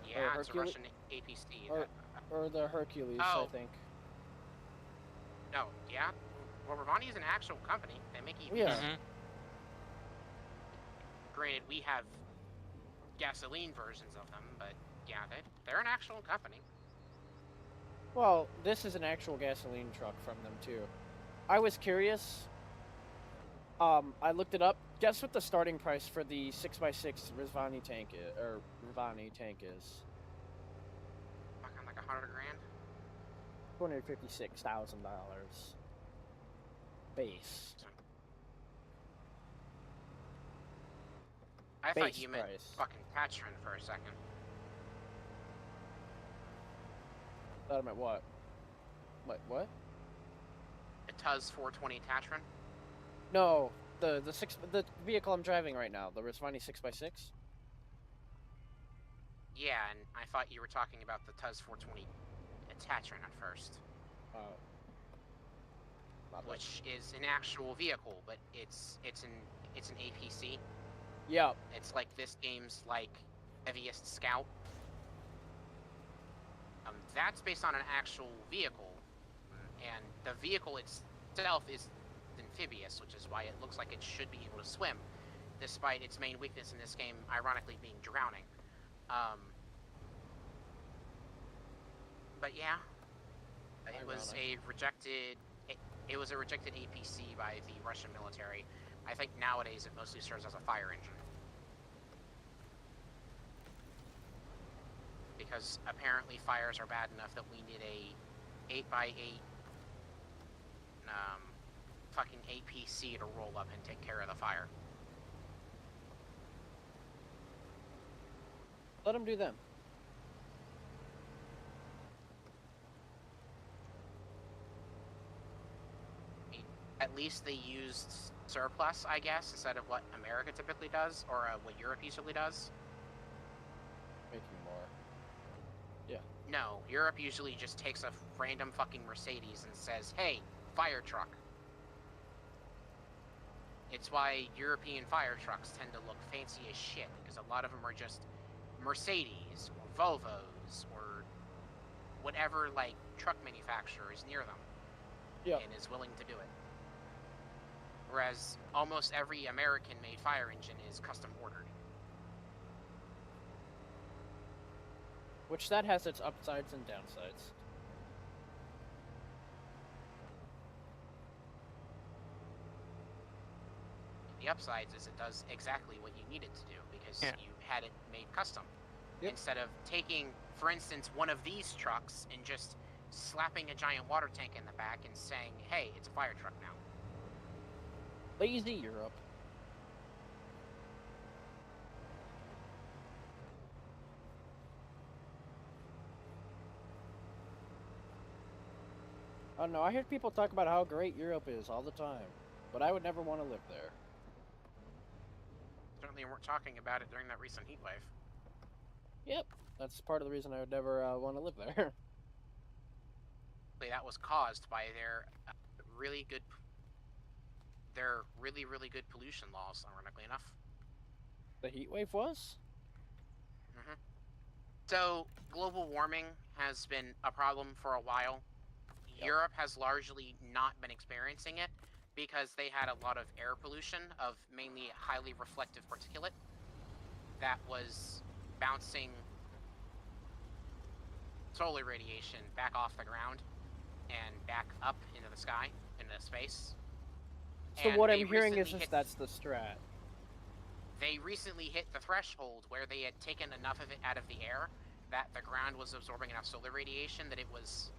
Yeah, it's a Hercule- Russian APC. or the Hercules, Oh. I think. No, yeah. Well, Ravani is an actual company. They make EVs. Yeah. Mhm. Granted, we have gasoline versions of them, but yeah, they're an actual company. Well, this is an actual gasoline truck from them too. I was curious. I looked it up. Guess what the starting price for the 6x6 Rizvani tank is, or Rizvani tank is? Fucking like $100 grand. $256,000 base. I Base thought you meant price. fucking Tatron for a second. Thought I meant what? What? A Tuz 420 Tatron? No, the vehicle I'm driving right now, the Rizvani 6x6. Yeah, and I thought you were talking about the Tuz 420 Tatron at first, which is an actual vehicle, but it's an APC. Yeah. It's like this game's like heaviest scout. That's based on an actual vehicle, and the vehicle itself is amphibious, which is why it looks like it should be able to swim, despite its main weakness in this game, ironically, being drowning. But yeah, it was a rejected. It was a rejected APC by the Russian military. I think nowadays it mostly serves as a fire engine. Because apparently fires are bad enough that we need a 8x8 fucking APC to roll up and take care of the fire. Let them do them. At least they used surplus, I guess, instead of what America typically does, or what Europe usually does. Making more. Yeah. No, Europe usually just takes a random fucking Mercedes and says, hey, fire truck. It's why European fire trucks tend to look fancy as shit, because a lot of them are just Mercedes, or Volvos, or whatever, like, truck manufacturer is near them. Yeah. And is willing to do it. Whereas almost every American-made fire engine is custom ordered. Which that has its upsides and downsides. The upsides is it does exactly what you need it to do, because you had it made custom. Yep. Instead of taking, for instance, one of these trucks and just slapping a giant water tank in the back and saying, hey, it's a fire truck now. Lazy Europe. I don't know, I hear people talk about how great Europe is all the time, but I would never want to live there. Certainly weren't talking about it during that recent heat wave. Yep, that's part of the reason I would never want to live there. That was caused by their really, really good pollution laws, ironically enough. The heat wave was? Mm-hmm. So, global warming has been a problem for a while. Yep. Europe has largely not been experiencing it because they had a lot of air pollution of mainly highly reflective particulate that was bouncing solar radiation back off the ground and back up into the sky, into space. So what I'm hearing is just that's the strat. They recently hit the threshold where they had taken enough of it out of the air that the ground was absorbing enough solar radiation that it was,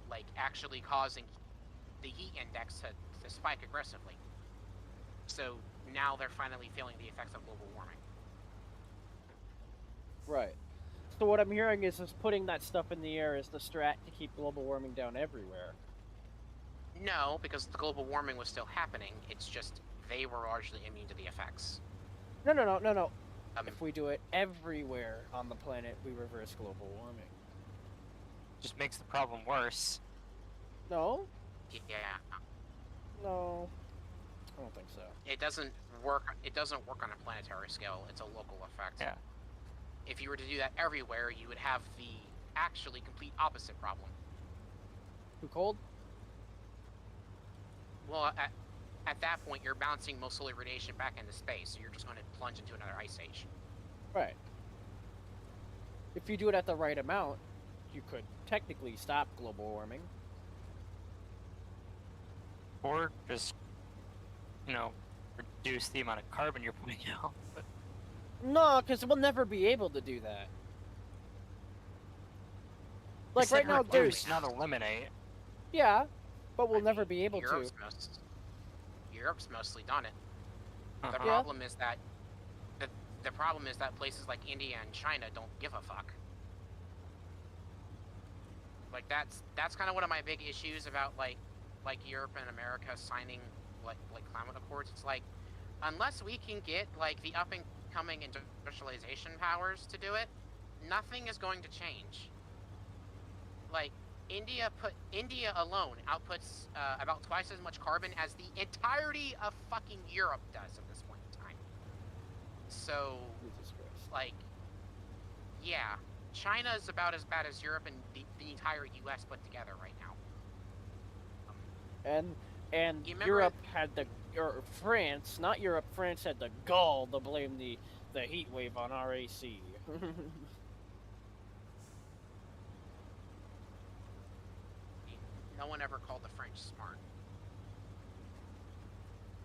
like, actually causing the heat index to spike aggressively. So now they're finally feeling the effects of global warming. Right. So what I'm hearing is putting that stuff in the air is the strat to keep global warming down everywhere. No, because the global warming was still happening. It's just they were largely immune to the effects. No. If we do it everywhere on the planet, we reverse global warming. Just makes the problem worse. No? Yeah. No. I don't think so. It doesn't work on a planetary scale. It's a local effect. Yeah. If you were to do that everywhere, you would have the actually complete opposite problem. Too cold? Well, at that point, you're bouncing most solar radiation back into space, so you're just going to plunge into another ice age. Right. If you do it at the right amount, you could technically stop global warming. Or just, reduce the amount of carbon you're putting out. But No, because we'll never be able to do that. Like right now, reduce, there's not eliminate. yeah, but we'll I never mean, be able to. Europe's mostly done it. The Uh-huh. problem is that the problem is that places like India and China don't give a fuck. Like that's kind of one of my big issues about like Europe and America signing like climate accords. It's like unless we can get like the up and coming industrialization powers to do it, nothing is going to change. Like India alone outputs about twice as much carbon as the entirety of fucking Europe does at this point in time. So, Jesus Christ. like, yeah, China is about as bad as Europe and the entire U.S. put together right now. And You remember- Europe had or France, not Europe, France had the gall to blame the heat wave on RAC. No one ever called the French smart.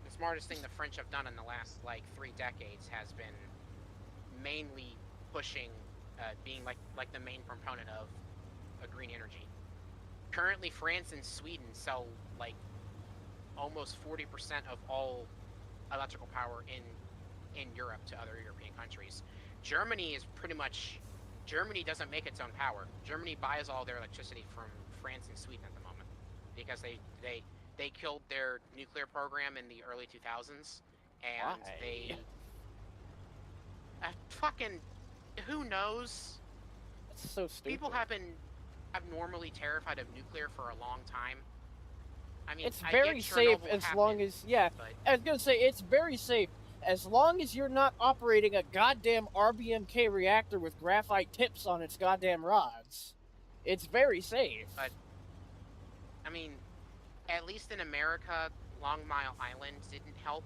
The smartest thing the French have done in the last like 3 decades has been mainly pushing, being like the main proponent of green energy. Currently, France and Sweden sell like almost 40% of all electrical power in Europe to other European countries. Germany doesn't make its own power. Germany buys all their electricity from France and Sweden at the moment because they killed their nuclear program in the early 2000s, and Why? they fucking who knows? That's so stupid. People have been abnormally terrified of nuclear for a long time. I mean, It's I very get safe Chernobyl as happened, long as but I was gonna say it's very safe as long as you're not operating a goddamn RBMK reactor with graphite tips on its goddamn rods. It's very safe. But I mean, at least in America, Long Mile Island didn't help,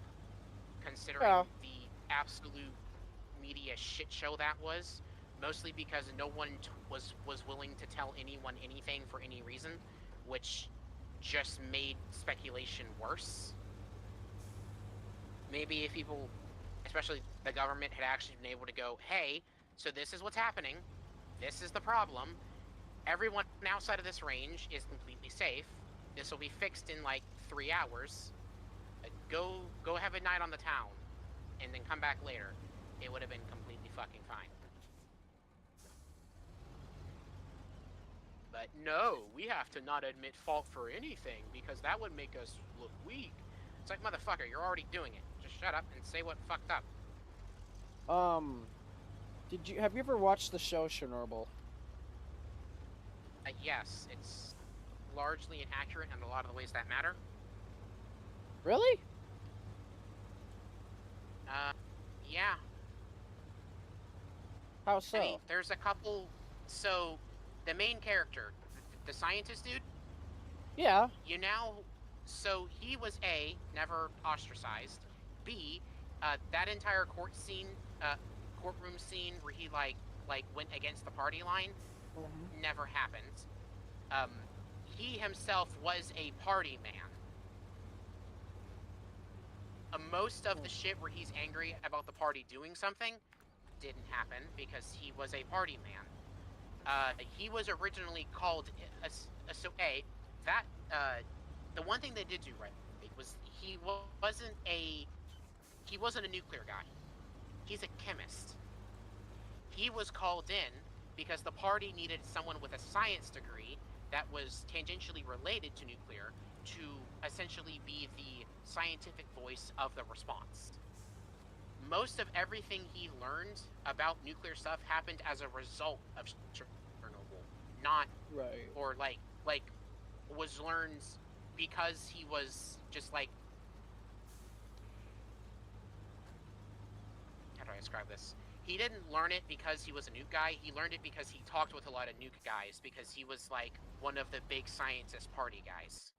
considering Yeah. the absolute media shit show that was. Mostly because no one was willing to tell anyone anything for any reason, which just made speculation worse. Maybe if people, especially the government, had actually been able to go, hey, so this is what's happening, this is the problem, everyone outside of this range is completely safe, this will be fixed in like 3 hours, go have a night on the town, and then come back later, it would have been completely fucking fine. But no, we have to not admit fault for anything because that would make us look weak. It's like, motherfucker, you're already doing it. Just shut up and say what fucked up. Have you ever watched the show Chernobyl? Yes, it's largely inaccurate in a lot of the ways that matter. Really? Yeah. How so? I mean, there's a couple. So, the main character, the scientist dude, Yeah. so he was A, never ostracized. B, that entire courtroom scene where he like went against the party line, never happened. He himself was a party man. Most of the shit where he's angry about the party doing something didn't happen because he was a party man. He was originally called the one thing they did do right was he wasn't a nuclear guy. He's a chemist. He was called in because the party needed someone with a science degree that was tangentially related to nuclear to essentially be the scientific voice of the response. Most of everything he learned about nuclear stuff happened as a result of Chernobyl, not Right. or like was learned because he was just like, how do I describe this? He didn't learn it because he was a nuke guy. He learned it because he talked with a lot of nuke guys because he was like one of the big scientist party guys.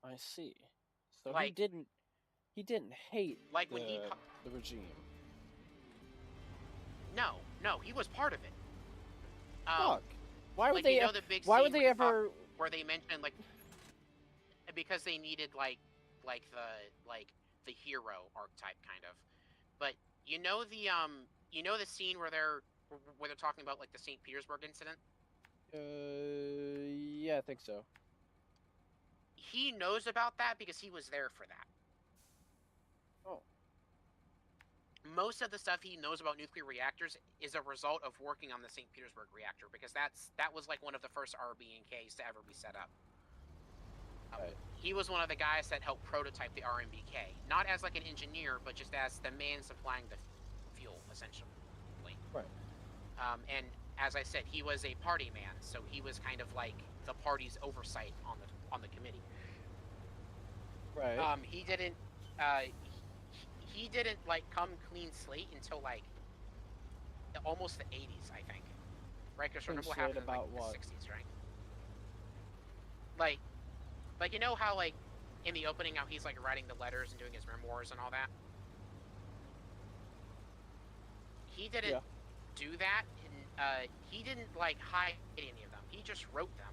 I see. So Like- he didn't hate Like when he the regime. No, he was part of it. Fuck. Why would like, they? you know the big Why scene would they where they talk- ever? where they mentioned like because they needed like the hero archetype kind of. But you know the scene where they're talking about like the St. Petersburg incident. Yeah, I think so. He knows about that because he was there for that. Oh. Most of the stuff he knows about nuclear reactors is a result of working on the St. Petersburg reactor because that was like one of the first RBNKs to ever be set up. Right. He was one of the guys that helped prototype the RMBK, not as like an engineer, but just as the man supplying the fuel, essentially. Right. And as I said, he was a party man, so he was kind of like the party's oversight on the committee. Right. He didn't he didn't like come clean slate until like almost the 80s, I think. Right? Because Clean Chernobyl slate happened in about like what? the 60s, right? Like you know how like in the opening how he's like writing the letters and doing his memoirs and all that. He didn't do that. And, he didn't like hide any of them. He just wrote them,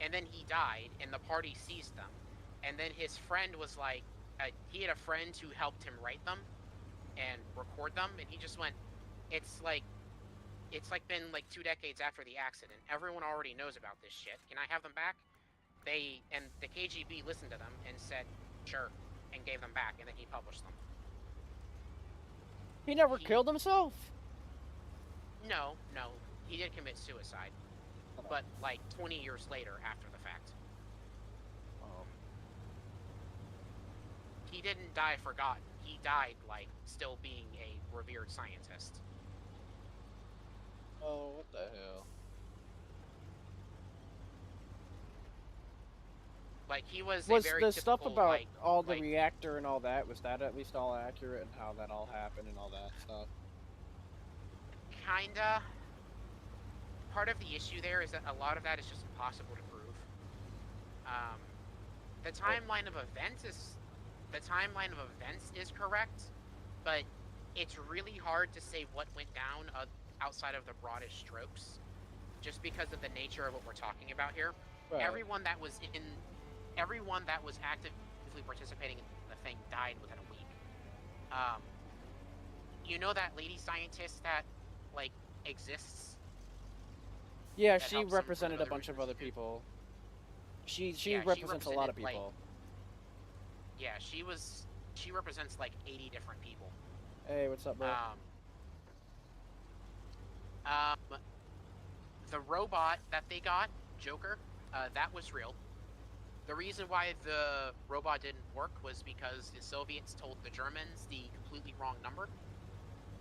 and then he died, and the party seized them, and then his friend was like, he had a friend who helped him write them and record them, and he just went, it's like been like 2 decades after the accident. Everyone already knows about this shit. Can I have them back? And the KGB listened to them and said, sure, and gave them back, and then he published them. He never killed himself? No, he did commit suicide, but like 20 years later after the fact. Oh. He didn't die forgotten. He died like still being a revered scientist. Oh, what the hell? Like he was Was a very the stuff typical, about like, all the reactor and all that, was that at least all accurate and how that all happened and all that stuff? kinda. Part of the issue there is that a lot of that is just impossible to prove. The timeline of events is correct, but it's really hard to say what went down outside of the broadest strokes, just because of the nature of what we're talking about here. Right. Everyone that was actively participating in the thing died within a week. You know that lady scientist that like exists? Yeah, that she helps them represented prove a bunch of research other too. people. She Yeah, she represents a lot of represented, like- people. Yeah, she represents like 80 different people. Hey, what's up, bro? The robot that they got, Joker, that was real. The reason why the robot didn't work was because the Soviets told the Germans the completely wrong number.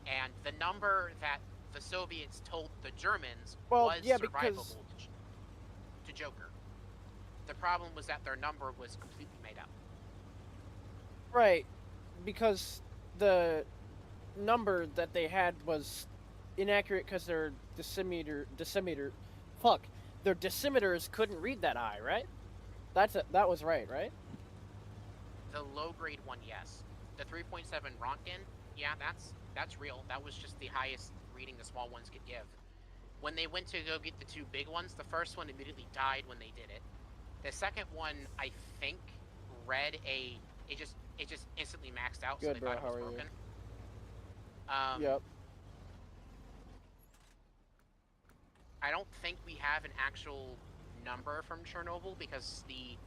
And the number that the Soviets told the Germans was survivable to Joker. The problem was that their number was completely made up. Right, because the number that they had was inaccurate because their their decimeters couldn't read that high, right? That was right? The low-grade one, yes. The 3.7 Rontgen, yeah, that's real. That was just the highest reading the small ones could give. When they went to go get the 2 big ones, the first one immediately died when they did it. The second one, I think, read it just instantly maxed out, Good, so they bro. thought it was How are broken. Yep. I don't think we have an actual number from Chernobyl because the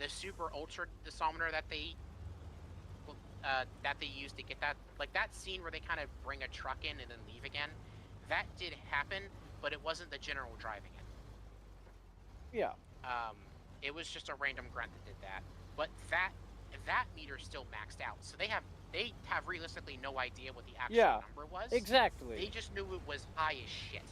super ultra decimeter that they used to get that, like that scene where they kind of bring a truck in and then leave again, that did happen, but it wasn't the general driving it. Yeah. It was just a random grunt that did that. But that meter still maxed out, so they have realistically no idea what the actual number was. Exactly. They just knew it was high as shit.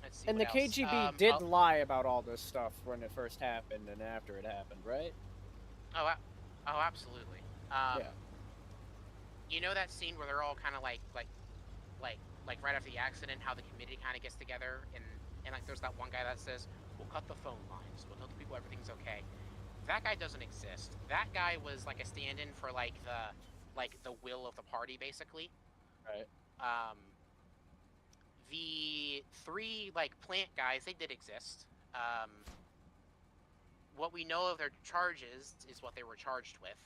Let's see. And the what else. KGB did lie about all this stuff when it first happened and after it happened, right? Oh, absolutely. Yeah. You know that scene where they're all kind of like right after the accident, how the committee kind of gets together and like there's that one guy that says, "We'll cut the phone lines. We'll tell the people everything's okay." That guy doesn't exist. That guy was like a stand-in for like the will of the party, basically. Right. the three like plant guys, they did exist. What we know of their charges is what they were charged with.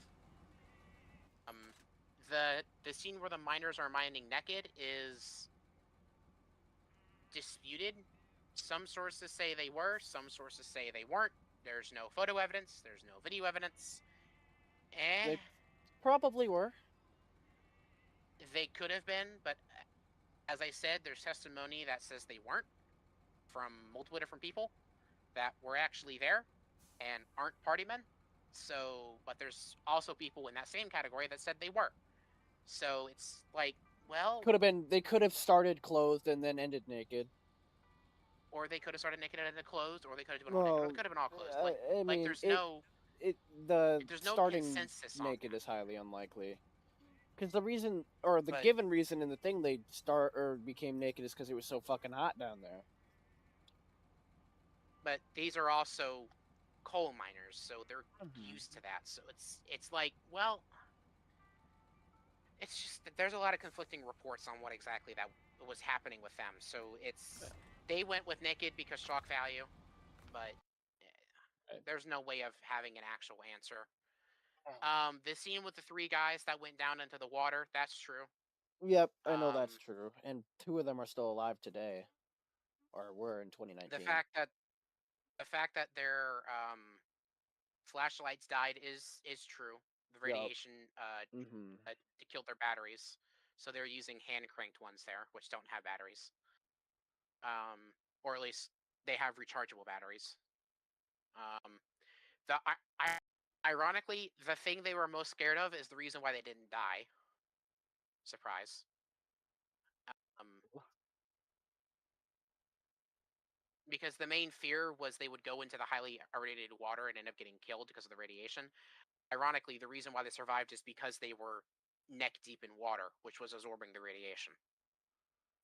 The scene where the miners are mining naked is disputed. Some sources say they were, some sources say they weren't. There's no photo evidence, there's no video evidence. They probably were. They could have been, but as I said, there's testimony that says they weren't from multiple different people that were actually there and aren't party men. So, but there's also people in that same category that said they were. So it's like, well, Could have been. They could have started clothed and then ended naked. or they could have started naked and ended clothed, or they could have been all naked, or they could have been all clothed. I mean, there's the no starting consensus on naked that. is highly unlikely. Because the reason, or the But- given reason in the thing they became naked is because it was so fucking hot down there. But these are also coal miners, so they're Mhm. used to that. So it's like, well, it's just that there's a lot of conflicting reports on what exactly that was happening with them. So they went with naked because shock value, but there's no way of having an actual answer. The scene with the three guys that went down into the water, that's true. Yep, I know that's Um, true. And 2 of them are still alive today, or were in 2019. The fact that their flashlights died is true. The radiation Mm-hmm. killed their batteries, so they're using hand cranked ones there, which don't have batteries. Or at least they have rechargeable batteries. The ironically, the thing they were most scared of is the reason why they didn't die. Surprise. Because the main fear was they would go into the highly irradiated water and end up getting killed because of the radiation. Ironically, the reason why they survived is because they were neck deep in water, which was absorbing the radiation.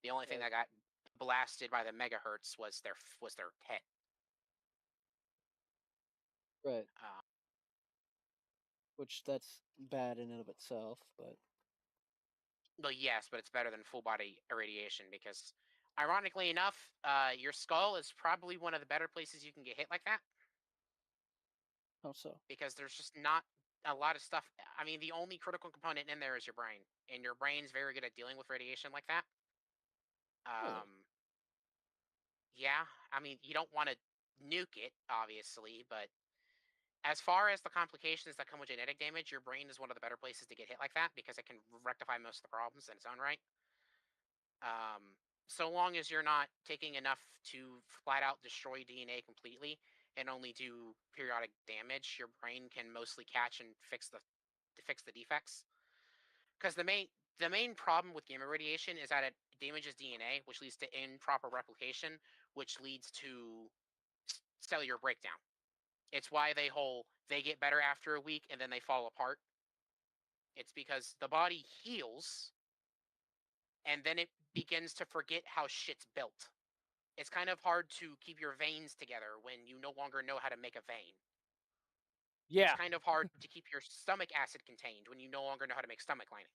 The only thing that got blasted by the megahertz was their head. Right. Which that's bad in and of itself, but Well, yes, but it's better than full body irradiation because, ironically enough, your skull is probably one of the better places you can get hit like that. how so? Because there's just not a lot of stuff. I mean, the only critical component in there is your brain, and your brain's very good at dealing with radiation like that. Really? Yeah, I mean, you don't want to nuke it, obviously, but as far as the complications that come with genetic damage, your brain is one of the better places to get hit like that because it can rectify most of the problems in its own right. So long as you're not taking enough to flat out destroy DNA completely and only do periodic damage, your brain can mostly catch and fix the defects. Because the main problem with gamma radiation is that it damages DNA, which leads to improper replication, which leads to cellular breakdown. It's why they get better after a week and then they fall apart. It's because the body heals and then it begins to forget how shit's built. It's kind of hard to keep your veins together when you no longer know how to make a vein. Yeah. It's kind of hard to keep your stomach acid contained when you no longer know how to make stomach lining.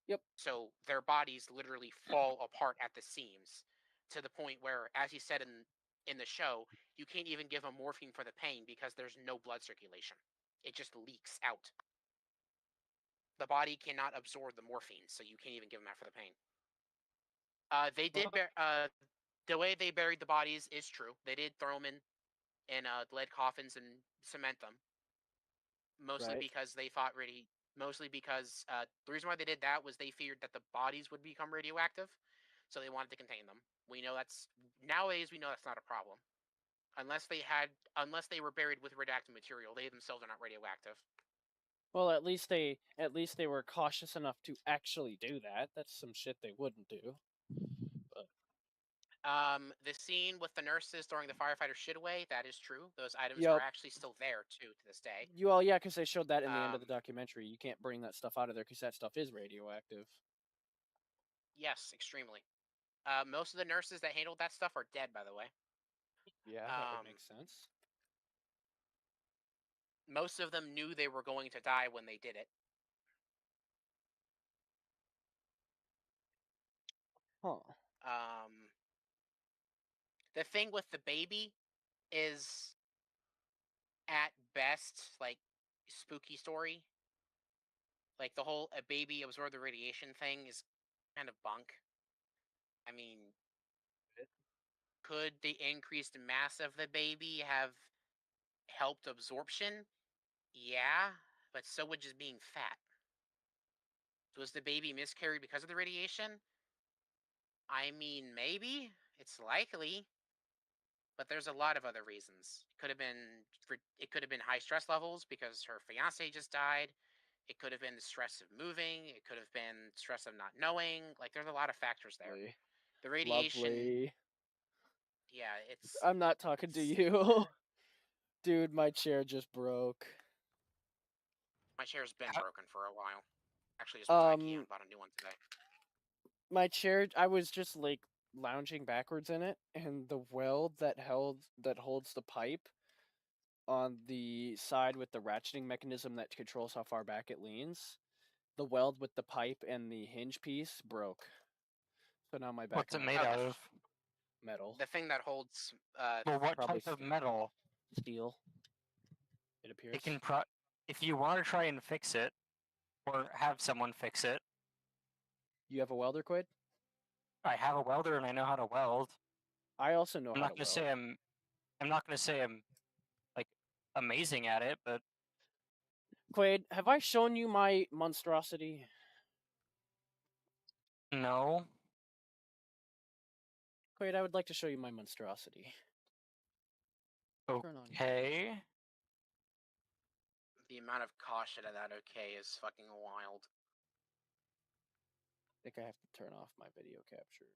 Yep. So their bodies literally fall apart at the seams to the point where, as he said in the show, you can't even give them morphine for the pain because there's no blood circulation. It just leaks out. The body cannot absorb the morphine, so you can't even give them that for the pain. They did. The way they buried the bodies is true. They did throw them in lead coffins and cement them, mostly Right. because they thought mostly because the reason why they did that was they feared that the bodies would become radioactive, so they wanted to contain them. Nowadays we know that's not a problem, unless they were buried with radioactive material. They themselves are not radioactive. Well, at least they were cautious enough to actually do that. That's some shit they wouldn't do. The scene with the nurses throwing the firefighter shit away, that is true. Those items Yep. are actually still there too to this day. Well, yeah, because they showed that in the end of the Um, documentary. You can't bring that stuff out of there because that stuff is radioactive. Yes, extremely. Most of the nurses that handled that stuff are dead, by the way. Yeah, that would make sense. Most of them knew they were going to die when they did it. Huh. The thing with the baby is, at best, like, spooky story. Like, the whole a baby absorb the radiation thing is kind of bunk. I mean, could the increased mass of the baby have helped absorption? Yeah, but so would just being fat. Was the baby miscarried because of the radiation? I mean, maybe. It's likely. But there's a lot of other reasons. It could have been high stress levels because her fiance just died. It could have been the stress of moving. It could have been stress of not knowing. Like, there's a lot of factors there. Lovely. The radiation, Lovely. yeah, it's I'm not talking to you. Dude, my chair just broke. my chair's been How- broken for a while. Actually, just went to IKEA and bought a new one today. My chair, I was just like lounging backwards in it, and the weld that holds the pipe on the side with the ratcheting mechanism that controls how far back it leans, the weld with the pipe and the hinge piece broke. So now my back What's of it my made Oh, out of? metal, The thing that holds, Well, what probably type of steel. metal? Steel. It appears. It can if you want to try and fix it, or have someone fix it. You have a welder, Quid? I have a welder and I know how to weld. I also know I'm how not to gonna weld. say I'm not gonna say I'm like amazing at it, but Quaid, have I shown you my monstrosity? no. Quaid, I would like to show you my monstrosity. Turn on your Okay. the amount of caution in that okay is fucking wild. I think I have to turn off my video capture.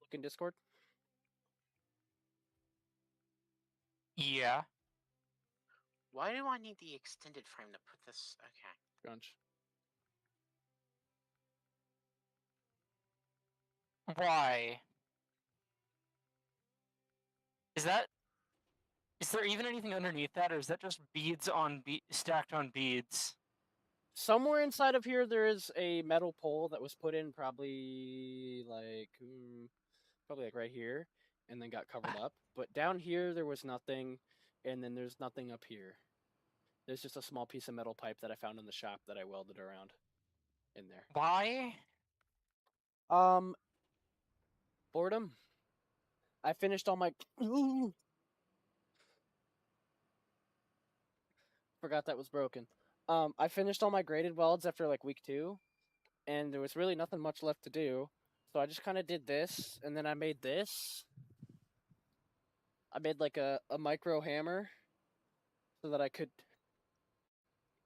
Look in Discord. Yeah. Why do I need the extended frame to put this? Okay. Crunch. Why? Is there even anything underneath that, or is that just beads on stacked on beads? Somewhere inside of here, there is a metal pole that was put in probably like right here, and then got covered up. But down here, there was nothing, and then there's nothing up here. There's just a small piece of metal pipe that I found in the shop that I welded around in there. Why? Boredom. I finished all my. Forgot that was broken. I finished all my graded welds after like week 2, and there was really nothing much left to do. So I just kind of did this, and then I made this. I made like a micro hammer so that I could,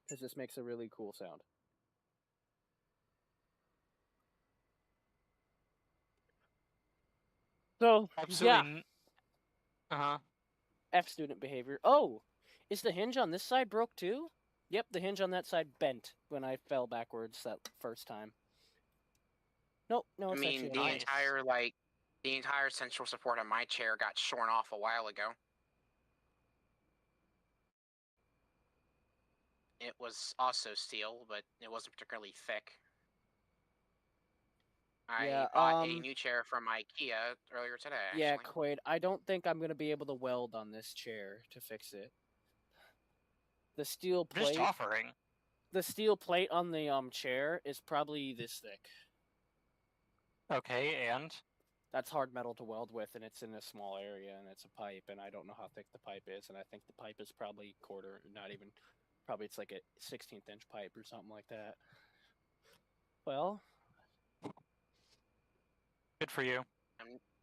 because this makes a really cool sound. So Absolutely. yeah, Uh huh. F student behavior. Oh, is the hinge on this side broke too? Yep, the hinge on that side bent when I fell backwards that first time. Nope, no, I it's mean, actually the Nice. entire central support on my chair got shorn off a while ago. It was also steel, but it wasn't particularly thick. I bought a new chair from IKEA earlier today, actually. Yeah, Quaid, I don't think I'm gonna be able to weld on this chair to fix it. The steel Just plate, offering. the steel plate on the chair is probably this thick. Okay, and That's hard metal to weld with, and it's in a small area, and it's a pipe, and I don't know how thick the pipe is, and I think the pipe is probably probably it's like a 16th inch pipe or something like that. Well, good for you.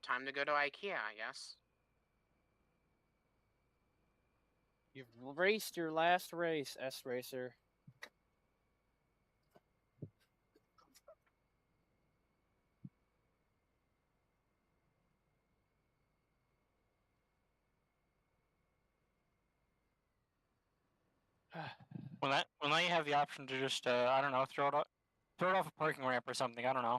Time to go to IKEA, I guess. you've raced your last race, S Racer. Well, now you have the option to just I don't know, throw it off a parking ramp or something. I don't know.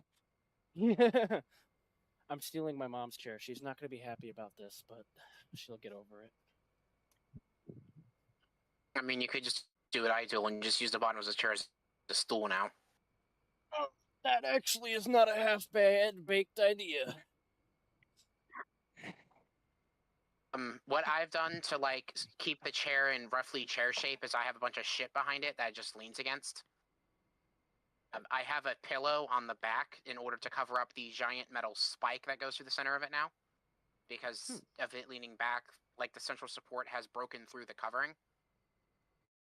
I'm stealing my mom's chair. She's not going to be happy about this, but she'll get over it. I mean, you could just do what I do and just use the bottom of the chair as a stool now. Oh, that actually is not a half bad baked idea. What I've done to like keep the chair in roughly chair shape is I have a bunch of shit behind it that it just leans against. I have a pillow on the back in order to cover up the giant metal spike that goes through the center of it now, because of it leaning back. Like the central support has broken through the covering.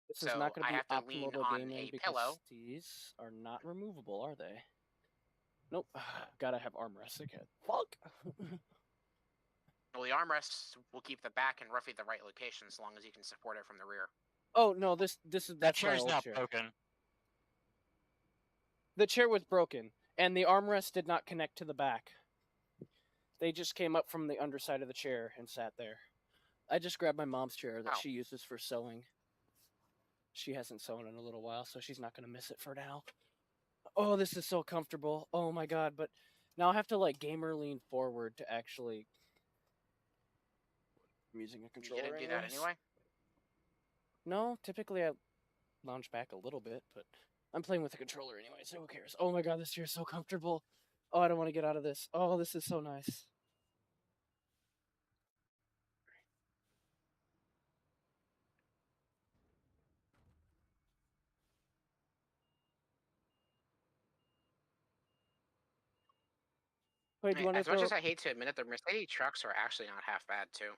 This So is not going I to be have to lean optimal to on game in a because pillow. these are not removable, are they? Nope. Gotta have armrests again. Fuck. Well, the armrests will keep the back in roughly the right location as long as you can support it from the rear. Oh no, that's That my chair's old not chair. broken. The chair was broken, and the armrest did not connect to the back. They just came up from the underside of the chair and sat there. I just grabbed my mom's chair that Oh. she uses for sewing. She hasn't sewn in a little while, so she's not going to miss it for now. Oh, this is so comfortable. Oh my god, but now I have to like gamer lean forward to actually... I'm using a You controller didn't do that anyways. anyway? No, typically I lounge back a little bit, but I'm playing with the controller anyway, so who cares? Oh my god, this chair is so comfortable. Oh, I don't want to get out of this. Oh, this is so nice. Wait, do you want to As much throw... as I hate to admit it, the Mercedes trucks are actually not half bad too.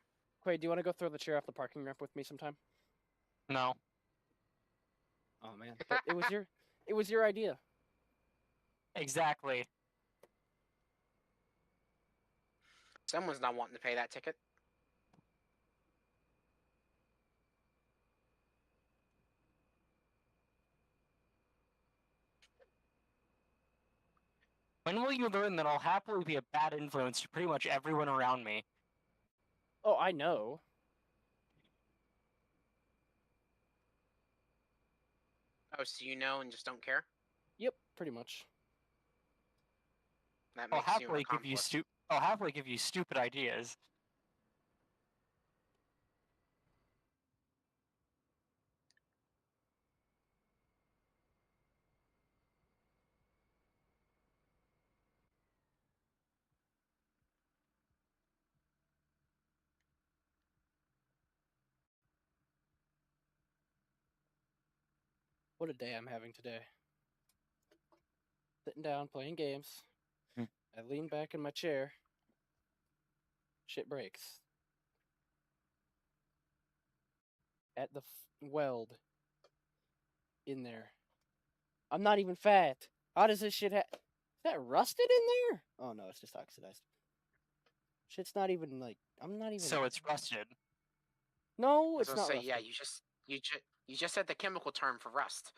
Wait, do you want to go throw the chair off the parking ramp with me sometime? No. Oh man, but it was your idea. Exactly. Someone's not wanting to pay that ticket. When will you learn that I'll happily be a bad influence to pretty much everyone around me? Oh, I know. Oh, so you know and just don't care? Yep, pretty much. That I'll makes you an happily give you accomplice. I'll happily give you stupid ideas. What a day I'm having today. Sitting down, playing games. Hmm. I lean back in my chair. Shit breaks. At the weld. In there. I'm not even fat. How does this shit Is that rusted in there? Oh no, it's just oxidized. Shit's not even like... I'm not even... So it's rusted. No, I was it's gonna not say, rusted. yeah, you just said the chemical term for rust.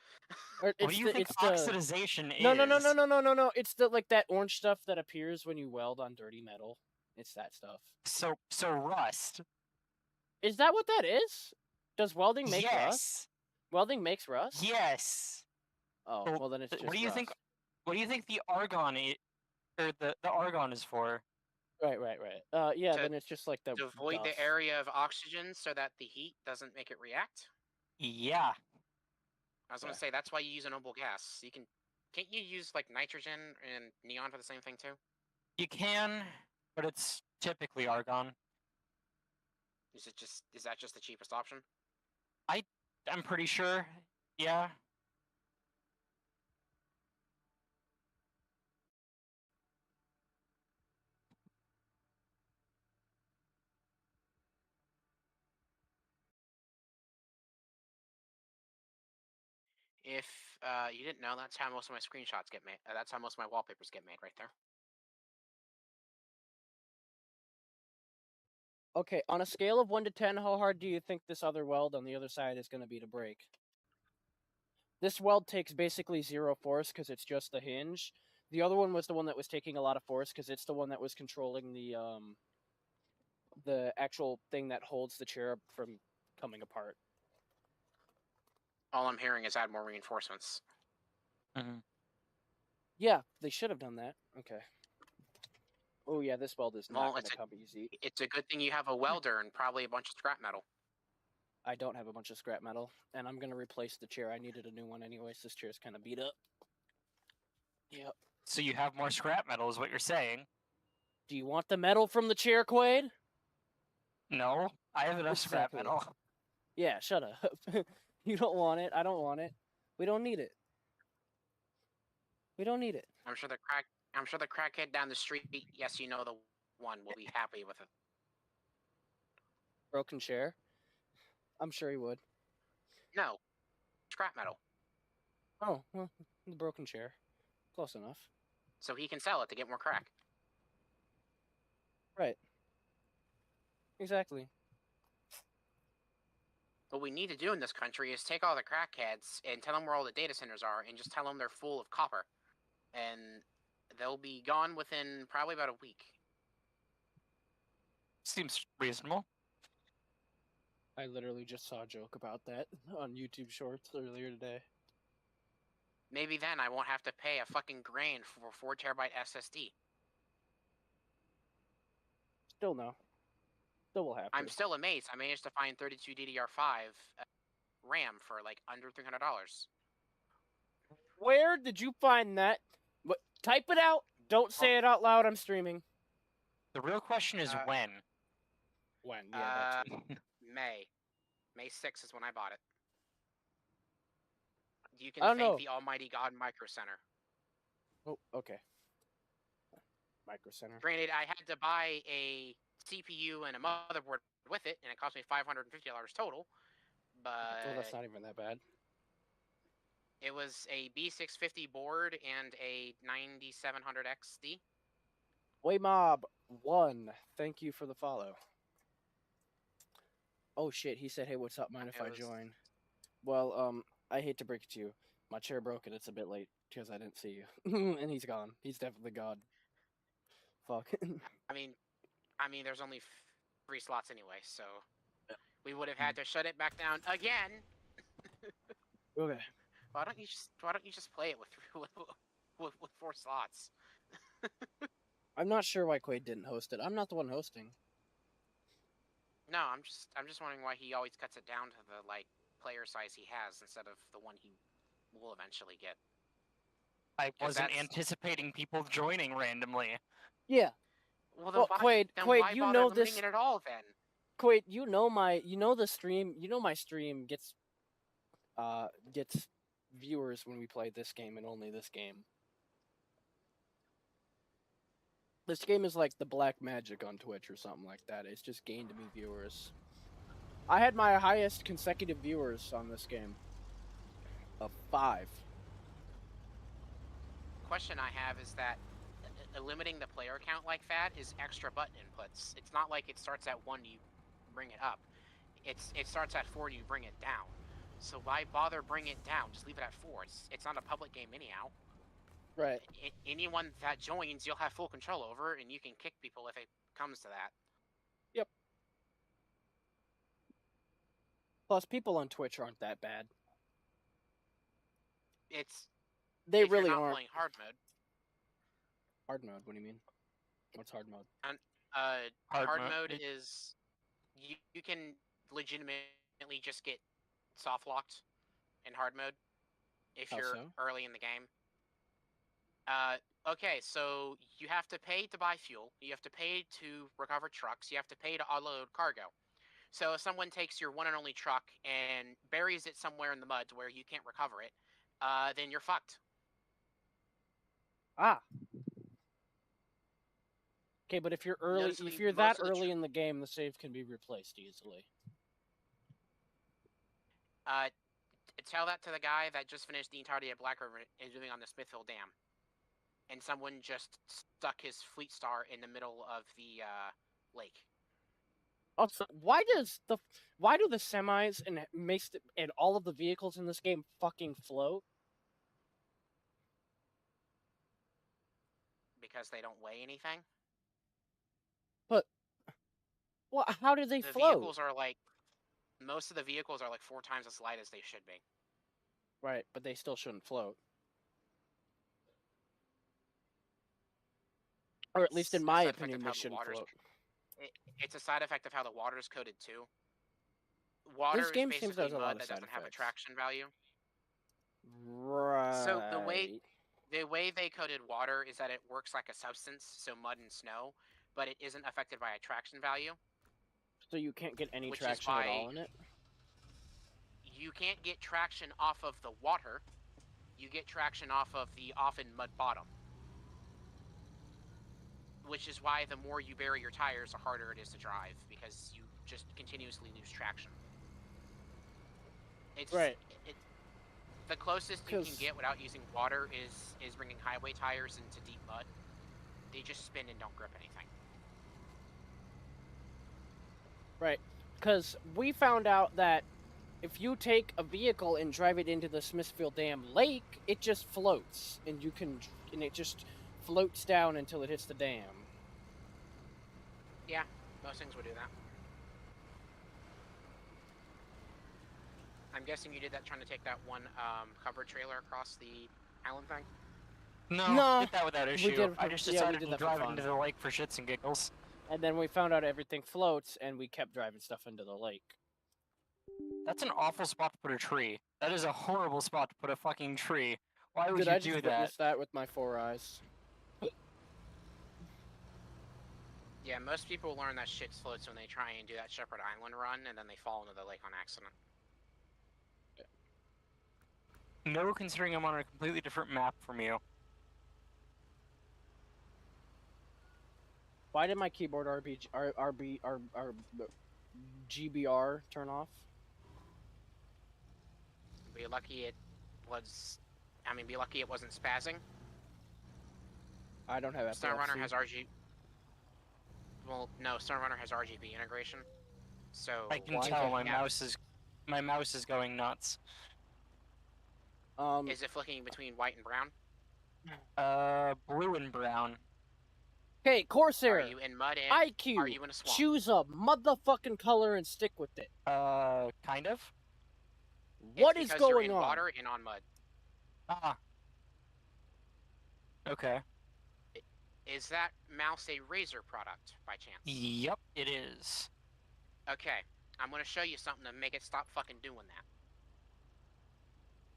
Or What do you think it's the... oxidization No, is? no. It's the like that orange stuff that appears when you weld on dirty metal. It's that stuff. So rust. Is that what that is? Does welding make rust? Yes. Welding makes rust? Yes. Oh, well then it's just What do you rust. think? What do you think the argon or the argon is for? Right. Yeah, To then it's just like the To avoid guff. the area of oxygen so that the heat doesn't make it react. Yeah. I was gonna Yeah. say that's why you use a noble gas. Can't you use like nitrogen and neon for the same thing too? You can, but it's typically argon. Is that just the cheapest option? I'm pretty sure. Yeah. If you didn't know, that's how most of my screenshots get made. That's how most of my wallpapers get made, right there. Okay, on a scale of 1 to 10, how hard do you think this other weld on the other side is going to be to break? This weld takes basically 0 force because it's just the hinge. The other one was the one that was taking a lot of force because it's the one that was controlling the actual thing that holds the chair up from coming apart. All I'm hearing is add more reinforcements. Mm-hmm. Yeah, they should have done that. Okay. Oh yeah, this weld is not Well, going to come easy. it's a good thing you have a welder and probably a bunch of scrap metal. I don't have a bunch of scrap metal, and I'm going to replace the chair. I needed a new one anyways. This chair's kind of beat up. Yep. So you have more scrap metal, is what you're saying? Do you want the metal from the chair, Quaid? No, I have enough scrap Exactly. metal. Yeah, shut up. You don't want it. I don't want it. We don't need it. We don't need it. I'm sure the crackhead down the street, yes, you know the one, will be happy with it. Broken chair? I'm sure he would. No, scrap metal, Oh, well, the broken chair. Close enough. so he can sell it to get more crack. Right. Exactly. What we need to do in this country is take all the crackheads and tell them where all the data centers are, and just tell them they're full of copper, and they'll be gone within probably about a week. Seems reasonable. I literally just saw a joke about that on YouTube Shorts earlier today. Maybe then I won't have to pay a fucking grand for a 4 terabyte SSD. Still no. Still will have to. I'm still amazed. I managed to find 32 DDR5 RAM for like under $300. Where did you find that? What? Type it out. Don't say it out loud. I'm streaming. The real question is when. When? Yeah, that too. May 6th is when I bought it. You I can don't thank know. the almighty God Micro Center. Oh, okay. Micro Center. Granted, I had to buy a CPU and a motherboard with it, and it cost me $550 total. But Well, that's not even that bad. it was a B650 board and a 9700 XD. Waymob1, thank you for the follow. Oh shit, he said, hey, what's up? Mind if I join? Well, I hate to break it to you. My chair broke and it's a bit late because I didn't see you. And he's gone. He's definitely gone. Fuck. I mean, there's only 3 slots anyway, so we would have had to shut it back down again. Okay. Why don't you just play it with 4 slots? I'm not sure why Quaid didn't host it. I'm not the one hosting. No, I'm just wondering why he always cuts it down to the like player size he has instead of the one he will eventually get. I wasn't that's- anticipating people joining randomly. Yeah. Well, Well, Quaid, why you bother know limiting this. it at all then? Quaid, you know the stream. You know my stream gets viewers when we play this game and only this game. This game is like the black magic on Twitch or something like that. It's just gained me viewers. I had my highest consecutive viewers on this game of 5. Question I have is that limiting the player count like that is extra button inputs. It's not like it starts at 1, you bring it up. It starts at 4, you bring it down. So why bother bring it down? Just leave it at 4. It's not a public game anyhow. Right. Anyone that joins, you'll have full control over, and you can kick people if it comes to that. Yep. Plus, people on Twitch aren't that bad. They if really you're not aren't. playing hard mode. Hard mode? What do you mean? What's hard mode? Hard mode is you can legitimately just get soft locked in hard mode if How you're so? early in the game. Okay, so you have to pay to buy fuel. You have to pay to recover trucks. You have to pay to unload cargo. So if someone takes your one and only truck and buries it somewhere in the mud where you can't recover it, then you're fucked. Ah. Okay, but if you're early, Noticeably, if you're most that of the early in the game, the save can be replaced easily. Tell that to the guy that just finished the entirety of Black River and is moving on the Smithville Dam. And someone just stuck his Fleet Star in the middle of the lake. Also, why do the semis and all of the vehicles in this game fucking float? Because they don't weigh anything. Well, how do they The float? vehicles are like, most of the vehicles are like 4 times as light as they should be. Right, but they still shouldn't float. Or at least in It's a my side effect opinion, of they how the shouldn't water's. float. It's a side effect of how the water's coated too. This Water is game seems basically there's a lot mud of that side doesn't have effects. attraction value. So Right. the way they coated water is that it works like a substance, so mud and snow, but it isn't affected by attraction value, So you can't get any which is traction at why all in it? you can't get traction off of the water. You get traction off of the often mud bottom. Which is why the more you bury your tires, the harder it is to drive, because you just continuously lose traction. It's Right. The closest you can 'Cause- get without using water is bringing highway tires into deep mud. They just spin and don't grip anything. Right. Because we found out that if you take a vehicle and drive it into the Smithfield Dam Lake, it just floats, and it just floats down until it hits the dam. Yeah, most things would do that. I'm guessing you did that trying to take that one covered trailer across the island thing? No, did that without issue. did I for- just yeah, we decided did to that for drive it fun. into the lake for shits and giggles. And then we found out everything floats, and we kept driving stuff into the lake. That's an awful spot to put a tree. That is a horrible spot to put a fucking tree. Why would Did you I just do that? witness that with my 4 eyes? Yeah, most people learn that shit floats when they try and do that Shepherd Island run, and then they fall into the lake on accident. No, considering I'm on a completely different map from you. Why did my keyboard GBR turn off? Be lucky it was. I mean, be lucky it wasn't spazzing. I don't have SnowRunner epilepsy. has RG. Well, no, SnowRunner has RGB integration. So I can Why tell the my heck- mouse is going nuts. Is it flicking between white and brown? Blue and brown. Hey, Corsair! Are you in mud? IQ! Are you in a swamp? Choose a motherfucking color and stick with it. Kind of. What It's is because you're going in on? water and on mud. Ah. Okay. Is that mouse a Razer product by chance? Yep, it is. Okay, I'm gonna show you something to make it stop fucking doing that.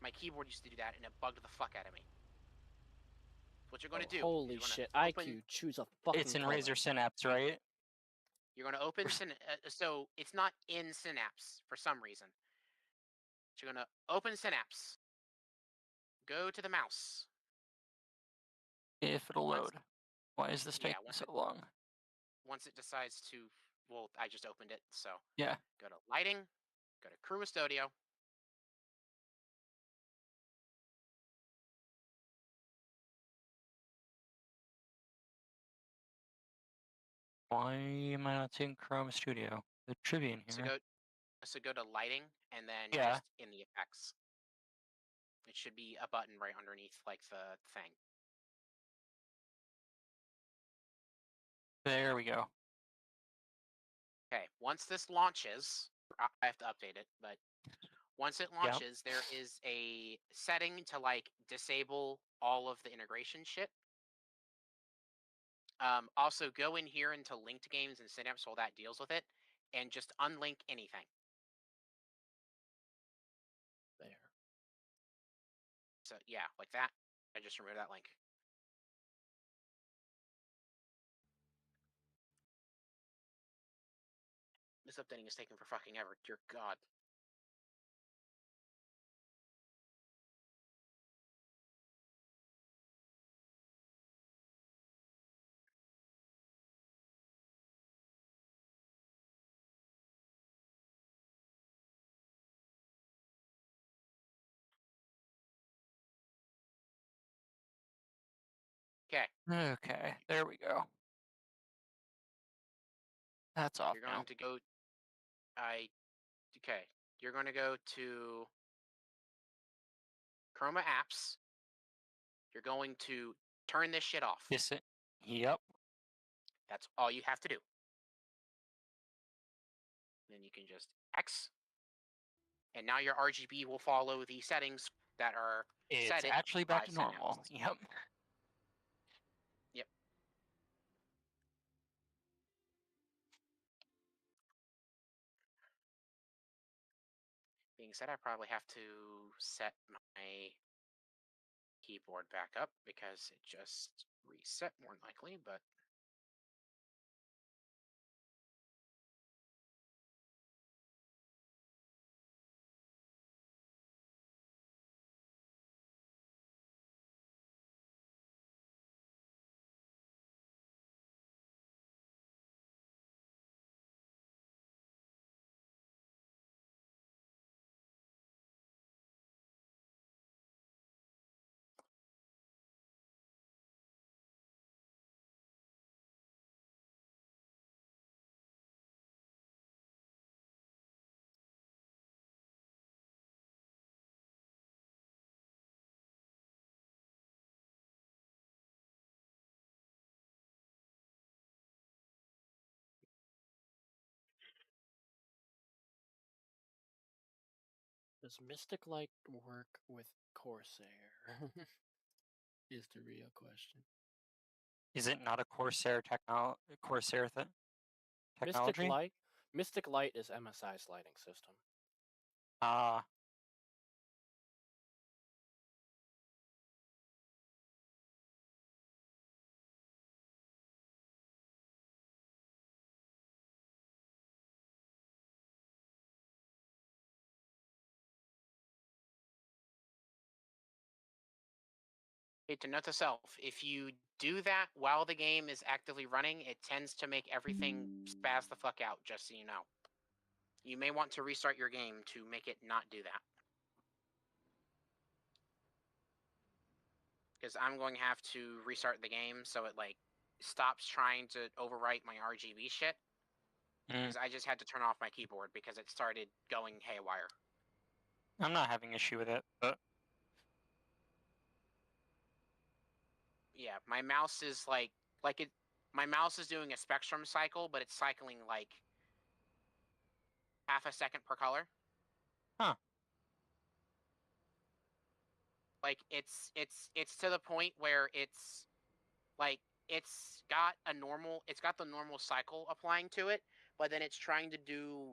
My keyboard used to do that, and it bugged the fuck out of me. What you're gonna do? Holy you're gonna shit! open- IQ, choose a fucking It's in color. Razer Synapse, right? You're gonna open so it's not in Synapse for some reason. So you're gonna open Synapse. Go to the mouse. If it'll Once- load. Why is this Yeah, taking so long? Once it decides to, well, I just opened it, so Yeah. go to lighting, go to Chroma Studio. Why am I not seeing Chrome Studio? It should be in here. So go to lighting and then Yeah. just in the effects. It should be a button right underneath like the thing. There we go. Okay, once this launches, I have to update it, but once it launches, there is a setting to like disable all of the integration shit. Also, go in here into linked games and Synapse while that deals with it, and just unlink anything. There. So yeah, like that. I just removed that link. This updating is taking for fucking ever. Dear God. Okay. Okay, there we go. That's off You're going now. to go. Okay. You're going to go to Chroma Apps. You're going to turn this shit off. Yes, it. Yep. That's all you have to do. Then you can just X. And now your RGB will follow the settings that are It's set it actually back by to normal. Synapse. Yep. Yep. being said, I probably have to set my keyboard back up because it just reset more than likely, but Does Mystic Light work with Corsair? Is the real question. Is it not a Corsair technology? Mystic Light is MSI's lighting system. Ah, hey, to note to self, if you do that while the game is actively running, it tends to make everything spaz the fuck out, just so you know. You may want to restart your game to make it not do that. Because I'm going to have to restart the game so it, like, stops trying to overwrite my RGB shit. Because I just had to turn off my keyboard because it started going haywire. I'm not having issue with it, but Yeah, my mouse is my mouse is doing a spectrum cycle, but it's cycling like half a second per color. Huh. Like it's to the point where it's like it's got the normal cycle applying to it, but then it's trying to do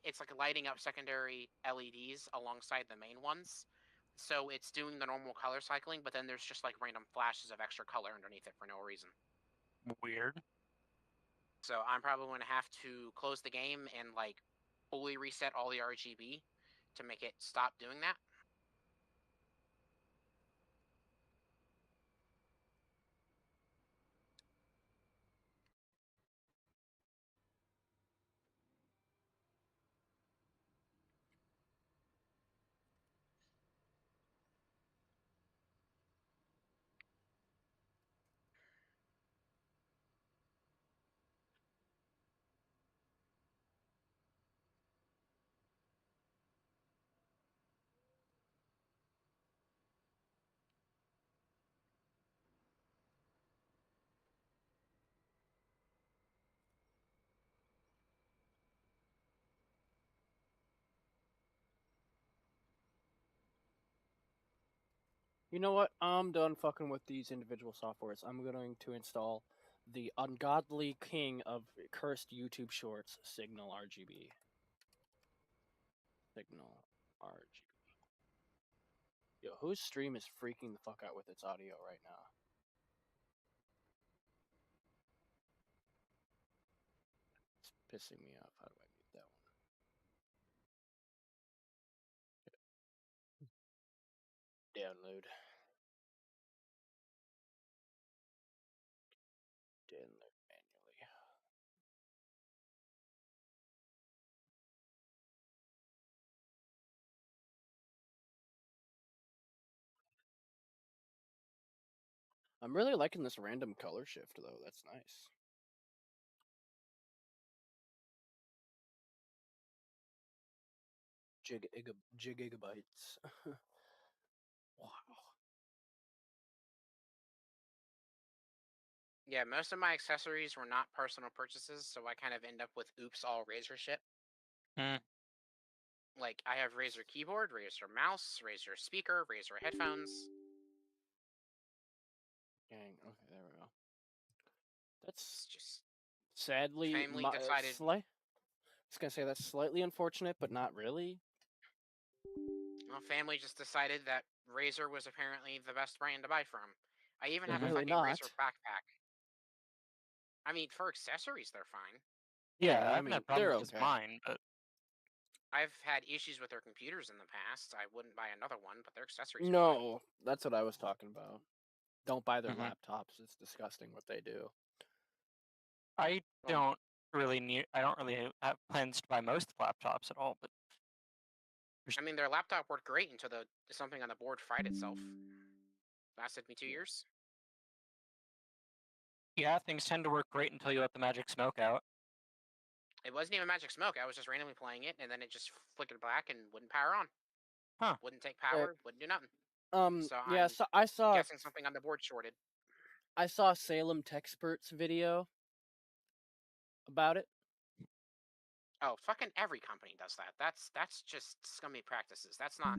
it's like lighting up secondary LEDs alongside the main ones. So it's doing the normal color cycling, but then there's just like random flashes of extra color underneath it for no reason. Weird. So I'm probably going to have to close the game and like fully reset all the RGB to make it stop doing that. You know what? I'm done fucking with these individual softwares. I'm going to install the ungodly king of cursed YouTube shorts, Signal RGB. Signal RGB. Yo, whose stream is freaking the fuck out with its audio right now? It's pissing me off. How do I mute that one? Download. Download manually. I'm really liking this random color shift though. That's nice. Gigabytes. Wow. Yeah, most of my accessories were not personal purchases, so I kind of end up with oops all Razer shit. Hmm. Like I have Razer keyboard, Razer mouse, Razer speaker, Razer headphones. Dang. Okay, there we go. It's That's just sadly family decided. I was gonna say that's slightly unfortunate, but not really. Well, family just decided that Razer was apparently the best brand to buy from. I even have a Really fucking Razer not. backpack. I mean, for accessories, they're fine. Yeah, Yeah, I I haven't mean, had problems they're with okay. mine, but I've had issues with their computers in the past. I wouldn't buy another one, but their accessories are fine. No, that's what I was talking about. Don't buy their Mhm. laptops. It's disgusting what they do. I Well, don't really need. I don't really have plans to buy most laptops at all. But I mean, their laptop worked great until something on the board fried itself. Lasted me 2 Yeah. years. yeah, things tend to work great until you let the magic smoke out. It wasn't even magic smoke. I was just randomly playing it, and then it just flickered black and wouldn't power on. Huh. Wouldn't take Yeah. power. Wouldn't do nothing. So Yeah. I'm So I saw guessing something on the board shorted. Salem Techspert's video about it. Oh, fucking every company does that. That's just scummy practices. That's not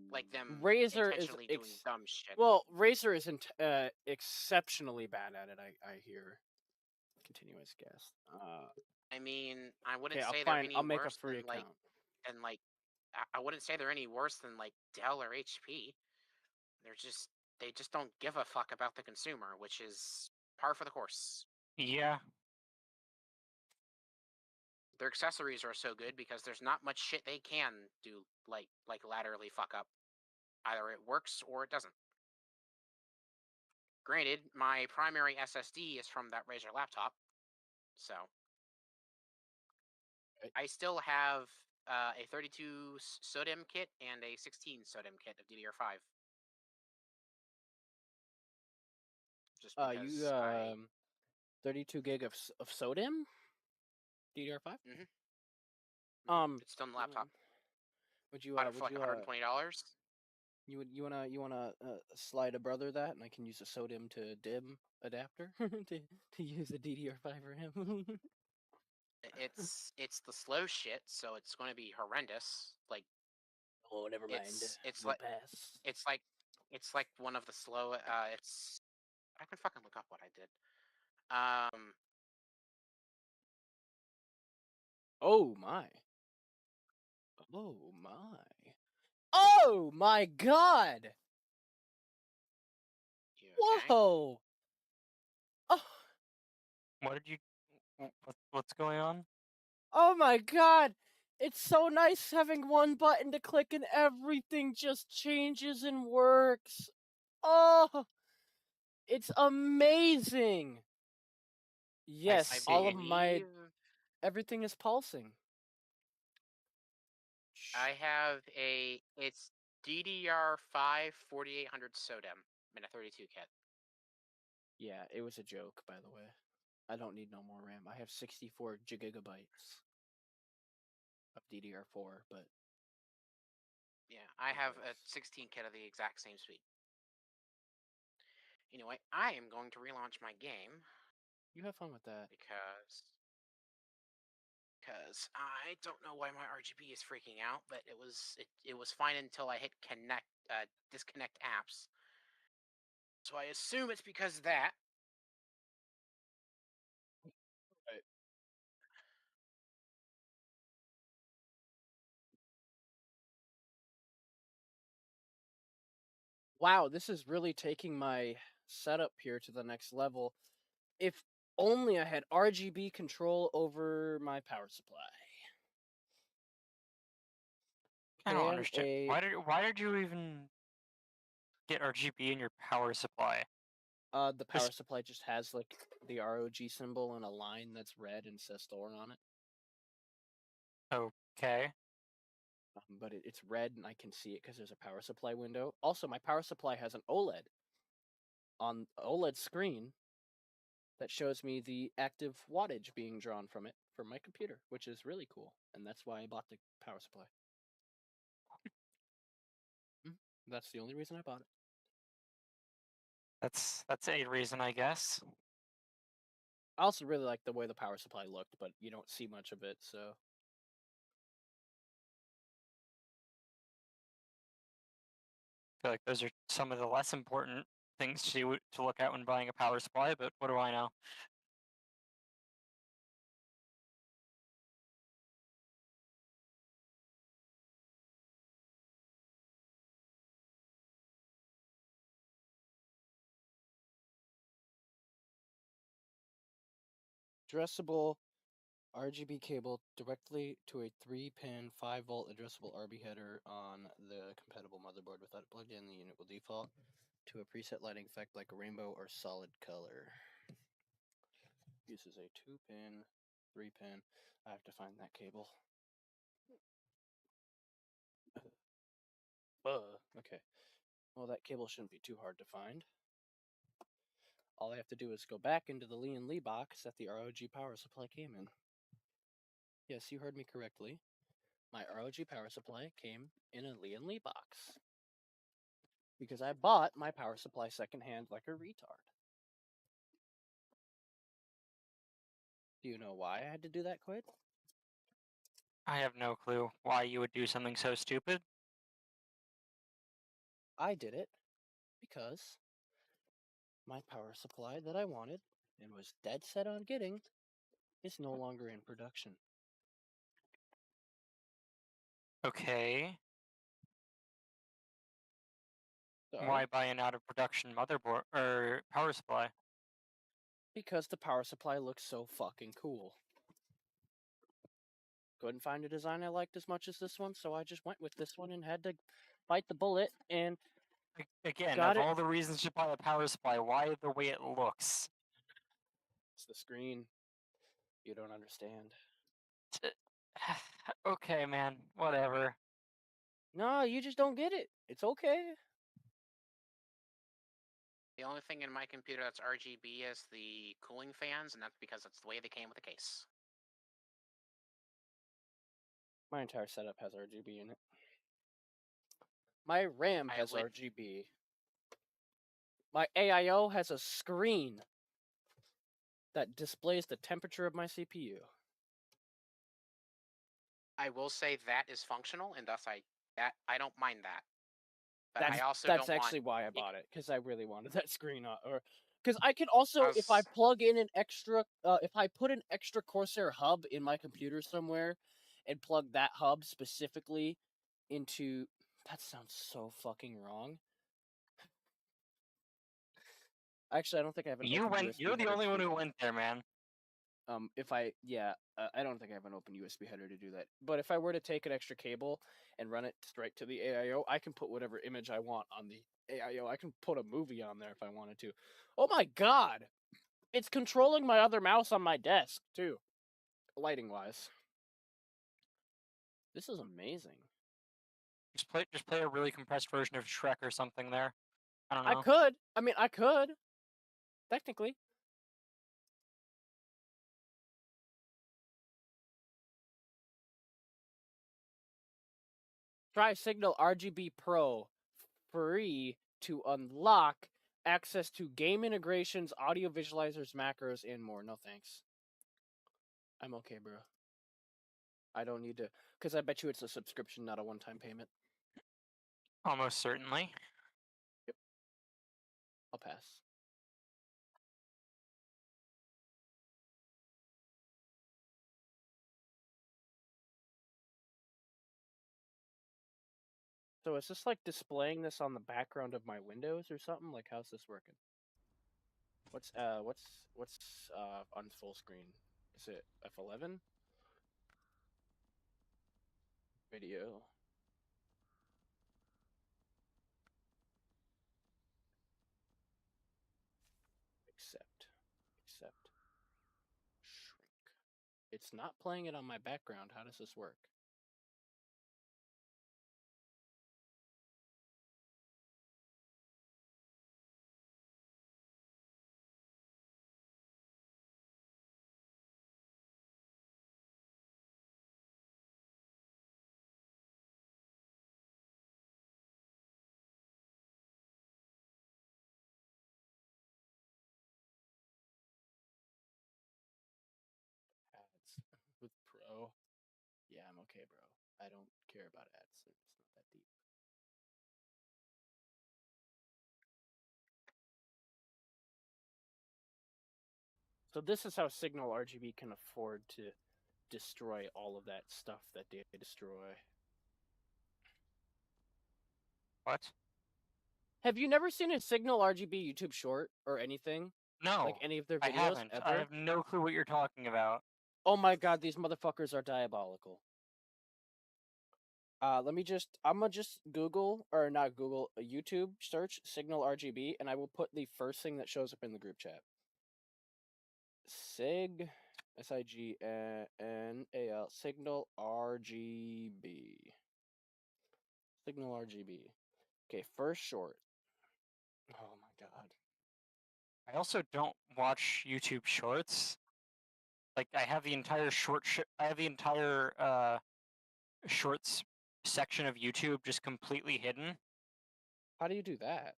like them Razer is intentionally doing dumb shit. well, Razer is exceptionally bad at it. I hear. Continuous guest. I mean, I wouldn't Okay, say they're any I'll make a worse free than account. I wouldn't say they're any worse than like Dell or HP. They just don't give a fuck about the consumer, which is par for the course. Yeah. Their accessories are so good because there's not much shit they can do like laterally fuck up. Either it works or it doesn't. Granted, my primary SSD is from that Razer laptop, so Right. I still have a 32 SODIMM kit and a 16 SODIMM kit of DDR5. Just You because I 32 gig of SODIMM DDR5. it's still on the laptop. Would you Bought it for like $120. you wanna slide a brother that, and I can use a SODIMM to DIMM adapter to use a DDR5 for him. It's the slow shit, so it's going to be horrendous. Like Oh, never mind. it's We'll like pass. it's like it's like one of the slow. It's I can fucking look up what I did. Oh my. Oh my. Oh my God. You okay? Whoa. Oh, What did you? What's going on? oh my God. It's so nice having one button to click and everything just changes and works. Oh, it's amazing. Yes, I all of my believe everything is pulsing. I have it's DDR5 4800 SODIMM in a 32 kit. Yeah, it was a joke, by the way. I don't need no more RAM. I have 64 gigabytes of DDR4, but Yeah, I have a regardless. 16 kit of the exact same speed. Anyway, I am going to relaunch my game You have fun with that. because I don't know why my RGB is freaking out, but it was fine until I hit disconnect apps. So I assume it's because of that. Right. Wow, this is really taking my setup here to the next level. If only I had RGB control over my power supply. I don't Can understand. a Why did you even get RGB in your power supply? the power Just supply just has like the ROG symbol and a line that's red and says store on it. okay. But it's red and I can see it because there's a power supply window. Also, my power supply has an OLED on OLED screen that shows me the active wattage being drawn from it from my computer, which is really cool. And that's why I bought the power supply. That's the only reason I bought it. That's a reason, I guess. I also really like the way the power supply looked, but you don't see much of it, so I feel like those are some of the less important things to look at when buying a power supply. But what do I know? addressable RGB cable directly to a 3-pin 5-volt addressable RB header on the compatible motherboard. Without it plugged in, the unit will default to a preset lighting effect like a rainbow or solid color. Uses a 2-pin, 3-pin. I have to find that cable. Okay. Well, that cable shouldn't be too hard to find. All I have to do is go back into the Lee & Lee box that the ROG power supply came in. Yes, you heard me correctly. My ROG power supply came in a Lee & Lee box. Because I bought my power supply secondhand like a retard. Do you know why I had to do that, Quid? I have no clue why you would do something so stupid. I did it because my power supply that I wanted and was dead set on getting is no longer in production. Okay. So, Why buy an out of production motherboard or power supply? because the power supply looks so fucking cool. Couldn't find a design I liked as much as this one, so I just went with this one and had to bite the bullet and Again, got of it. all the reasons to buy a power supply, why the way it looks? It's the screen. You don't understand. Okay, man. Whatever. No, you just don't get it. It's okay. The only thing in my computer that's RGB is the cooling fans, and that's because it's the way they came with the case. My entire setup has RGB in it. My RAM I has would- RGB. My AIO has a screen that displays the temperature of my CPU. I will say that is functional, and thus I don't mind that. But That's I also that's don't actually want. why I bought it, because I really wanted that screen on, or because I can also, if I Us- plug in an extra, if I put an extra Corsair hub in my computer somewhere, and plug that hub specifically into, that sounds so fucking wrong. Actually, I don't think I have an open USB You're the header only to one do who that. went there, man. I don't think I have an open USB header to do that. But if I were to take an extra cable and run it straight to the AIO, I can put whatever image I want on the AIO. I can put a movie on there if I wanted to. Oh my god! It's controlling my other mouse on my desk, too. Lighting wise. This is amazing. Just play a really compressed version of Shrek or something there. I don't I know. could. I mean, I could. Technically. Try Signal RGB Pro free to unlock access to game integrations, audio visualizers, macros, and more. No thanks. I'm okay, bro. I don't need to, because I bet you it's a subscription, not a one-time payment. Almost certainly. I'll pass. So is this like displaying this on the background of my windows or something? Like, how's this working? What's on full screen? Is it F11? Video. Accept. Accept. Shrink. It's not playing it on my background. How does this work? Ads with Pro. Yeah, I'm okay, bro. I don't care about ads. It's not that deep. So this is how Signal RGB can afford to destroy all of that stuff that they destroy. What? Have you never seen a Signal RGB YouTube short or anything? No, Like any of their I videos haven't. I ever? have no clue what you're talking about. Oh my god, these motherfuckers are diabolical. Let me just, I'm gonna just Google, or not Google, a YouTube search Signal RGB, and I will put the first thing that shows up in the group chat. Signal, Signal RGB. Signal RGB. Okay, first short. Oh my god. I also don't watch YouTube Shorts. Like I have the entire I have the entire shorts section of YouTube just completely hidden. How do you do that?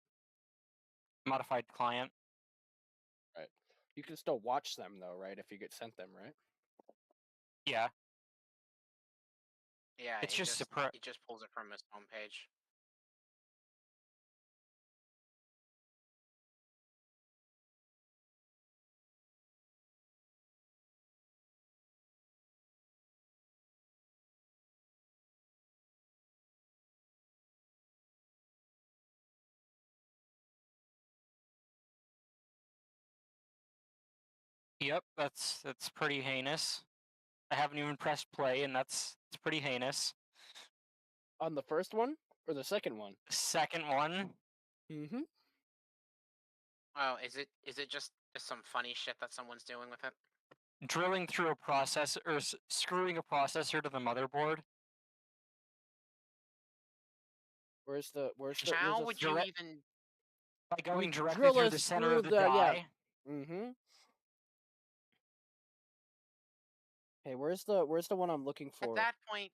Modified client. Right. You can still watch them though, right? If you get sent them, right? Yeah, Yeah, it's it just just pulls it from his homepage. Yep, that's pretty heinous. I haven't even pressed play, and it's pretty heinous. On the first one or the second one? Second one, Mm-hmm. Oh, is it just some funny shit that someone's doing with it? drilling through a processor or screwing a processor to the motherboard. Where's How would you Direct even? by going you directly drill through us the center through of the the, yeah. die. Mm-hmm. Hey, where's the one I'm looking At for? that point,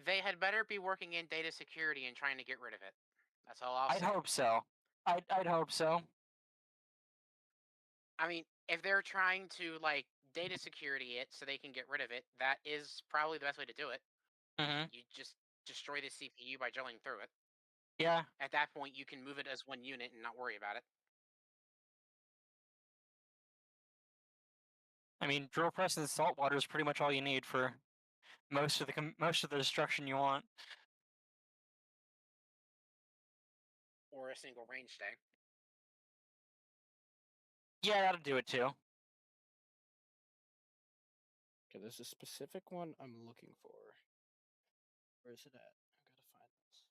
they had better be working in data security and trying to get rid of it. That's all I'll I'd say. hope so. I'd hope so. I mean, if they're trying to like data security it so they can get rid of it, that is probably the best way to do it. Mm-hmm. You just destroy the CPU by drilling through it. Yeah. At that point, you can move it as one unit and not worry about it. I mean, drill press and salt water is pretty much all you need for most of the destruction you want. Or a single range stay. Yeah, that'll do it too. Okay, there's a specific one I'm looking for. Where is it at? I gotta find this.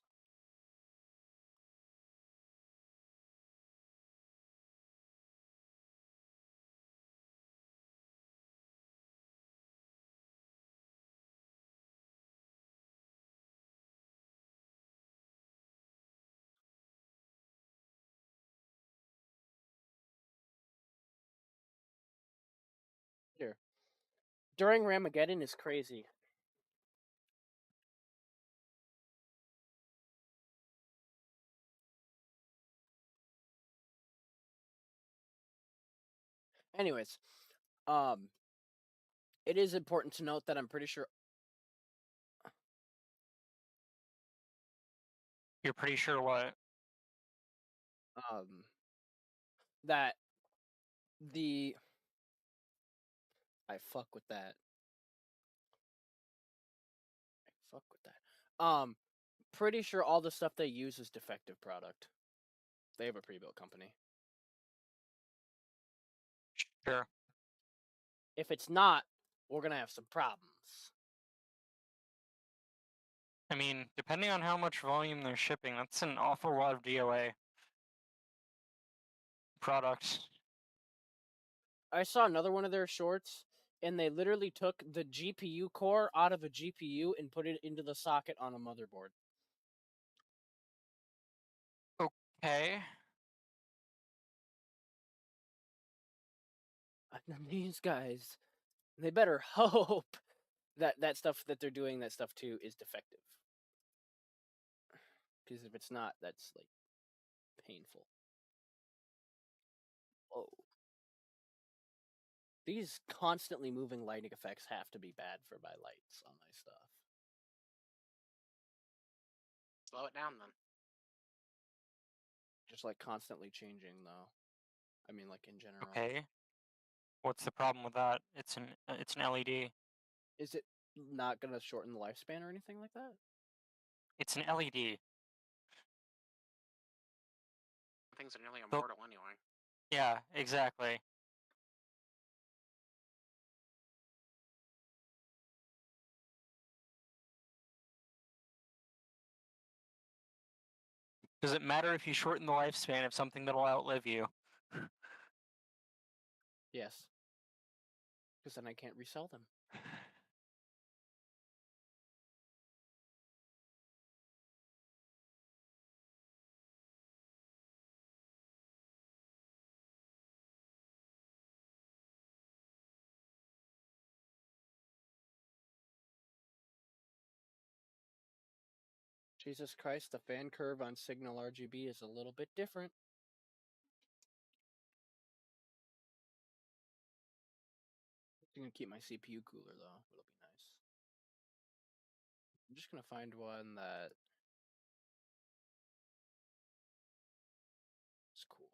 Here. During Ramageddon is crazy. Anyways, it is important to note that I'm pretty sure You're pretty sure what? that the I fuck with that. I fuck with that. Pretty sure all the stuff they use is defective product. They have a pre-built company. Sure. If it's not, we're gonna have some problems. I mean, depending on how much volume they're shipping, that's an awful lot of DOA products. I saw another one of their shorts, and they literally took the GPU core out of a GPU and put it into the socket on a motherboard. Okay. These guys, they better hope that that stuff that they're doing that stuff too is defective. Because if it's not, that's like painful. Whoa. These constantly moving lighting effects have to be bad for my lights on my stuff. Slow it down then. Just like constantly changing though. I mean like in general. Okay. What's the problem with that? It's an LED. Is it not gonna shorten the lifespan or anything like that? It's an LED. Things are nearly So- immortal anyway. Yeah, exactly. Does it matter if you shorten the lifespan of something that'll outlive you? Yes. Because then I can't resell them. Jesus Christ, the fan curve on Signal RGB is a little bit different. I'm gonna keep my CPU cooler though. It'll be nice. I'm just gonna find one that is cool.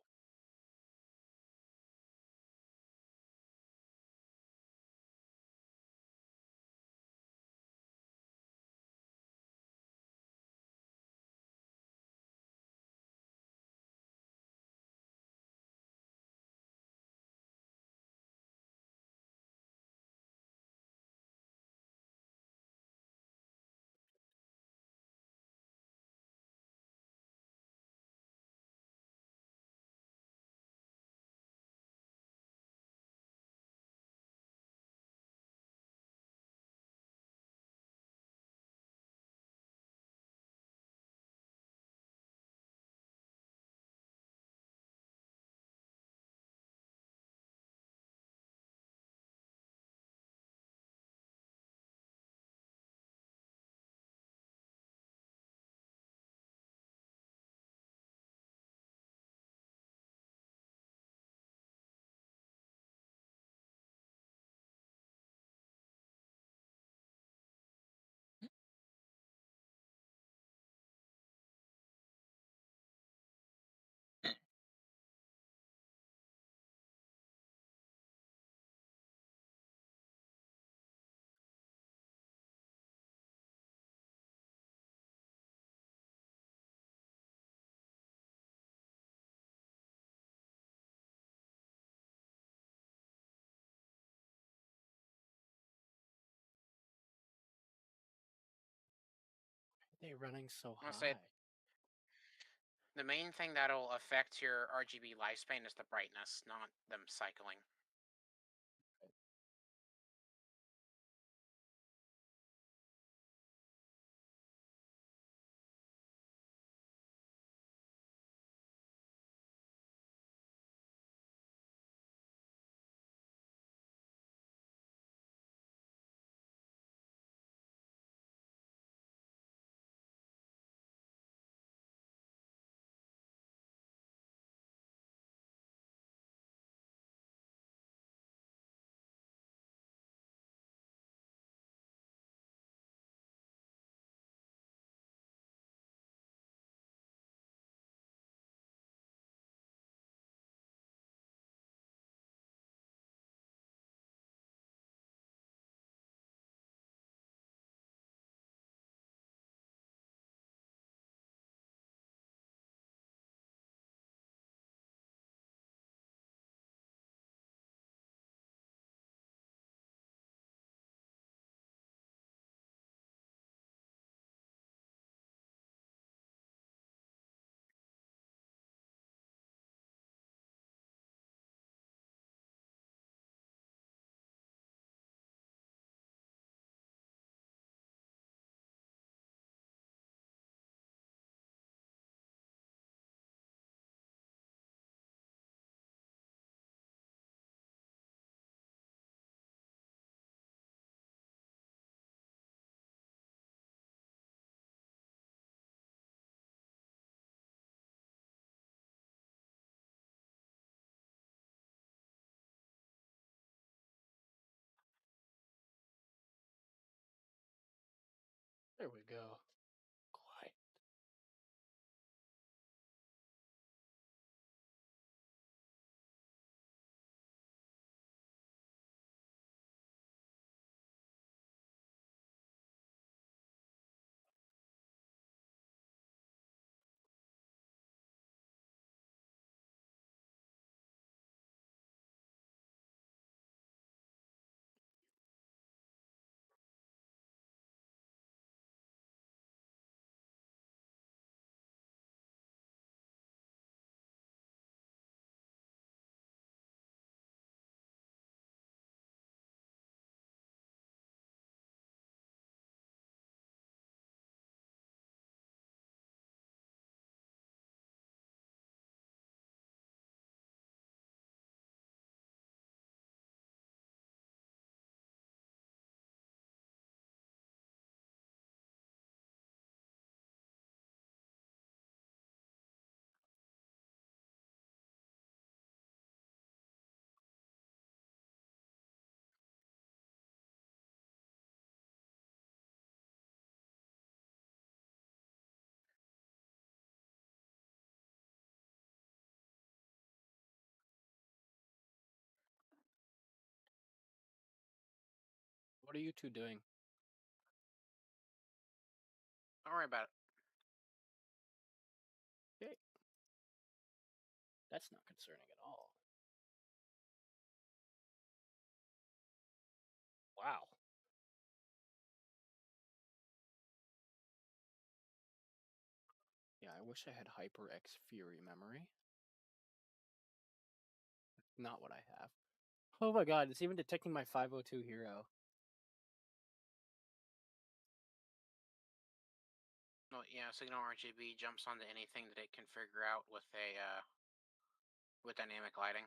They're running so I'm gonna say high. the main thing that'll affect your RGB lifespan is the brightness, not them cycling. There we go. Quiet. What are you two doing? Don't worry about it. Okay. That's not concerning at all. Wow. Yeah, I wish I had HyperX Fury memory. Not what I have. Oh my god, it's even detecting my 502 hero. Well, yeah, Signal RGB jumps onto anything that it can figure out with a with dynamic lighting.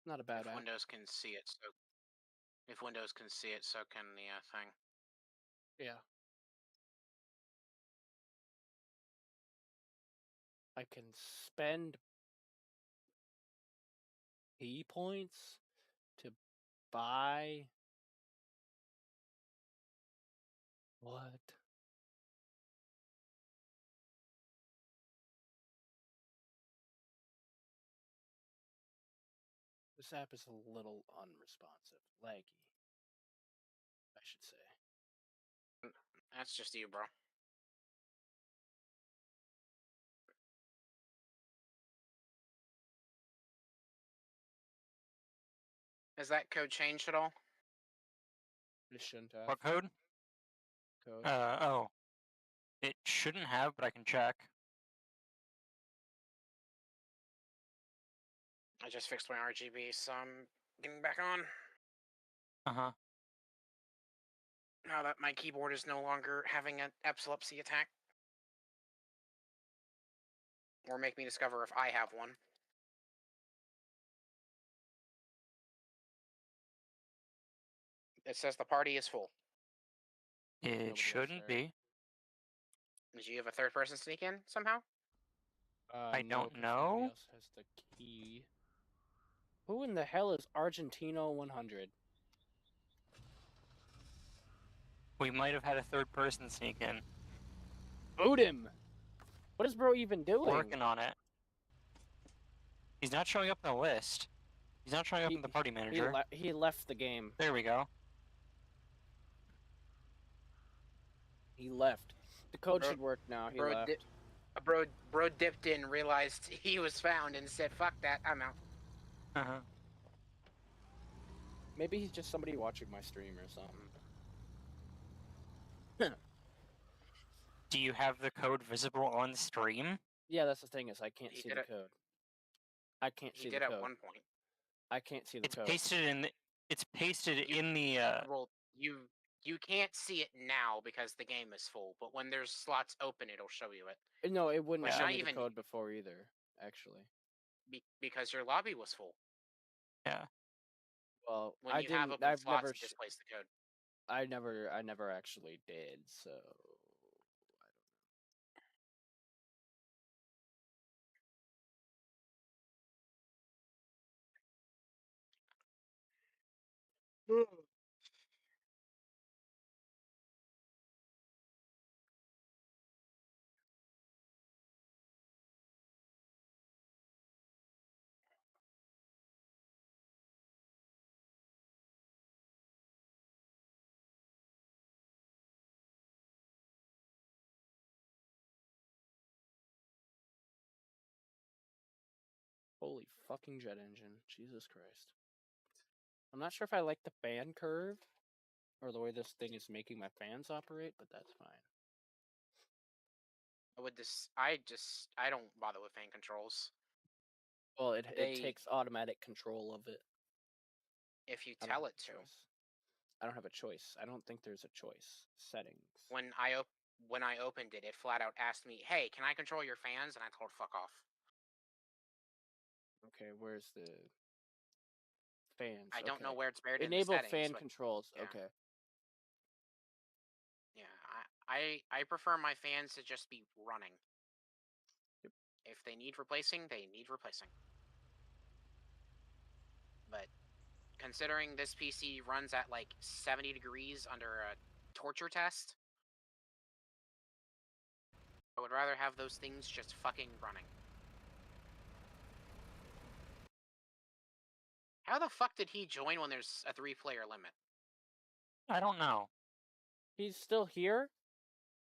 Not a bad If app. Windows can see it, so if Windows can see it, so can the thing. Yeah. I can spend P points to buy what? This app is a little unresponsive, laggy, I should say. That's just you, bro. Has that code changed at all? It shouldn't have What code? code. Oh. It shouldn't have, but I can check. I just fixed my RGB, so I'm getting back on. Uh-huh. Now that my keyboard is no longer having an epilepsy attack. Or make me discover if I have one. It says the party is full. It Nobody else shouldn't there. be. Did you have a third person sneak in somehow? I No, don't 'cause nobody know. else has the key. Who in the hell is Argentino 100? We might have had a third person sneak in. Boot him! What is bro even doing? Working on it. He's not showing up in the list. He's not showing up in the party manager. He left the game. There we go. He left. The code should work now. He left. Bro dipped in, realized he was found, and said, "Fuck that, I'm out." Uh-huh. Maybe he's just somebody watching my stream or something. Do you have the code visible on stream? Yeah, that's the thing is I can't He see did the it. code. I can't see He the did code. at one point. I can't see the It's code. pasted in the. It's pasted in the. Well, you can't see it now because the game is full. But when there's slots open, it'll show you it. No, it wouldn't But show not me the even- code before either. Actually, Because your lobby was full. Yeah. well, When I you have didn't. open I've slots, never. it displays the code. I never actually did. So I don't know. Holy fucking jet engine! Jesus Christ! I'm not sure if I like the fan curve or the way this thing is making my fans operate, but that's fine. I don't bother with fan controls. Well, it They- takes automatic control of it. If you I don't tell have it a to. choice. I don't have a choice. I don't think there's a choice. Settings. When I opened it, it flat out asked me, "Hey, can I control your fans?" And I told fuck off. Okay, where's the fans? I don't know Okay. where it's buried in the Enable settings. fan but controls. yeah. Okay. Yeah, I prefer my fans to just be running. If they need replacing, they need replacing. But considering this PC runs at like 70 degrees under a torture test, I would rather have those things just fucking running. How the fuck did he join when there's a 3-player limit? I don't know. He's still here?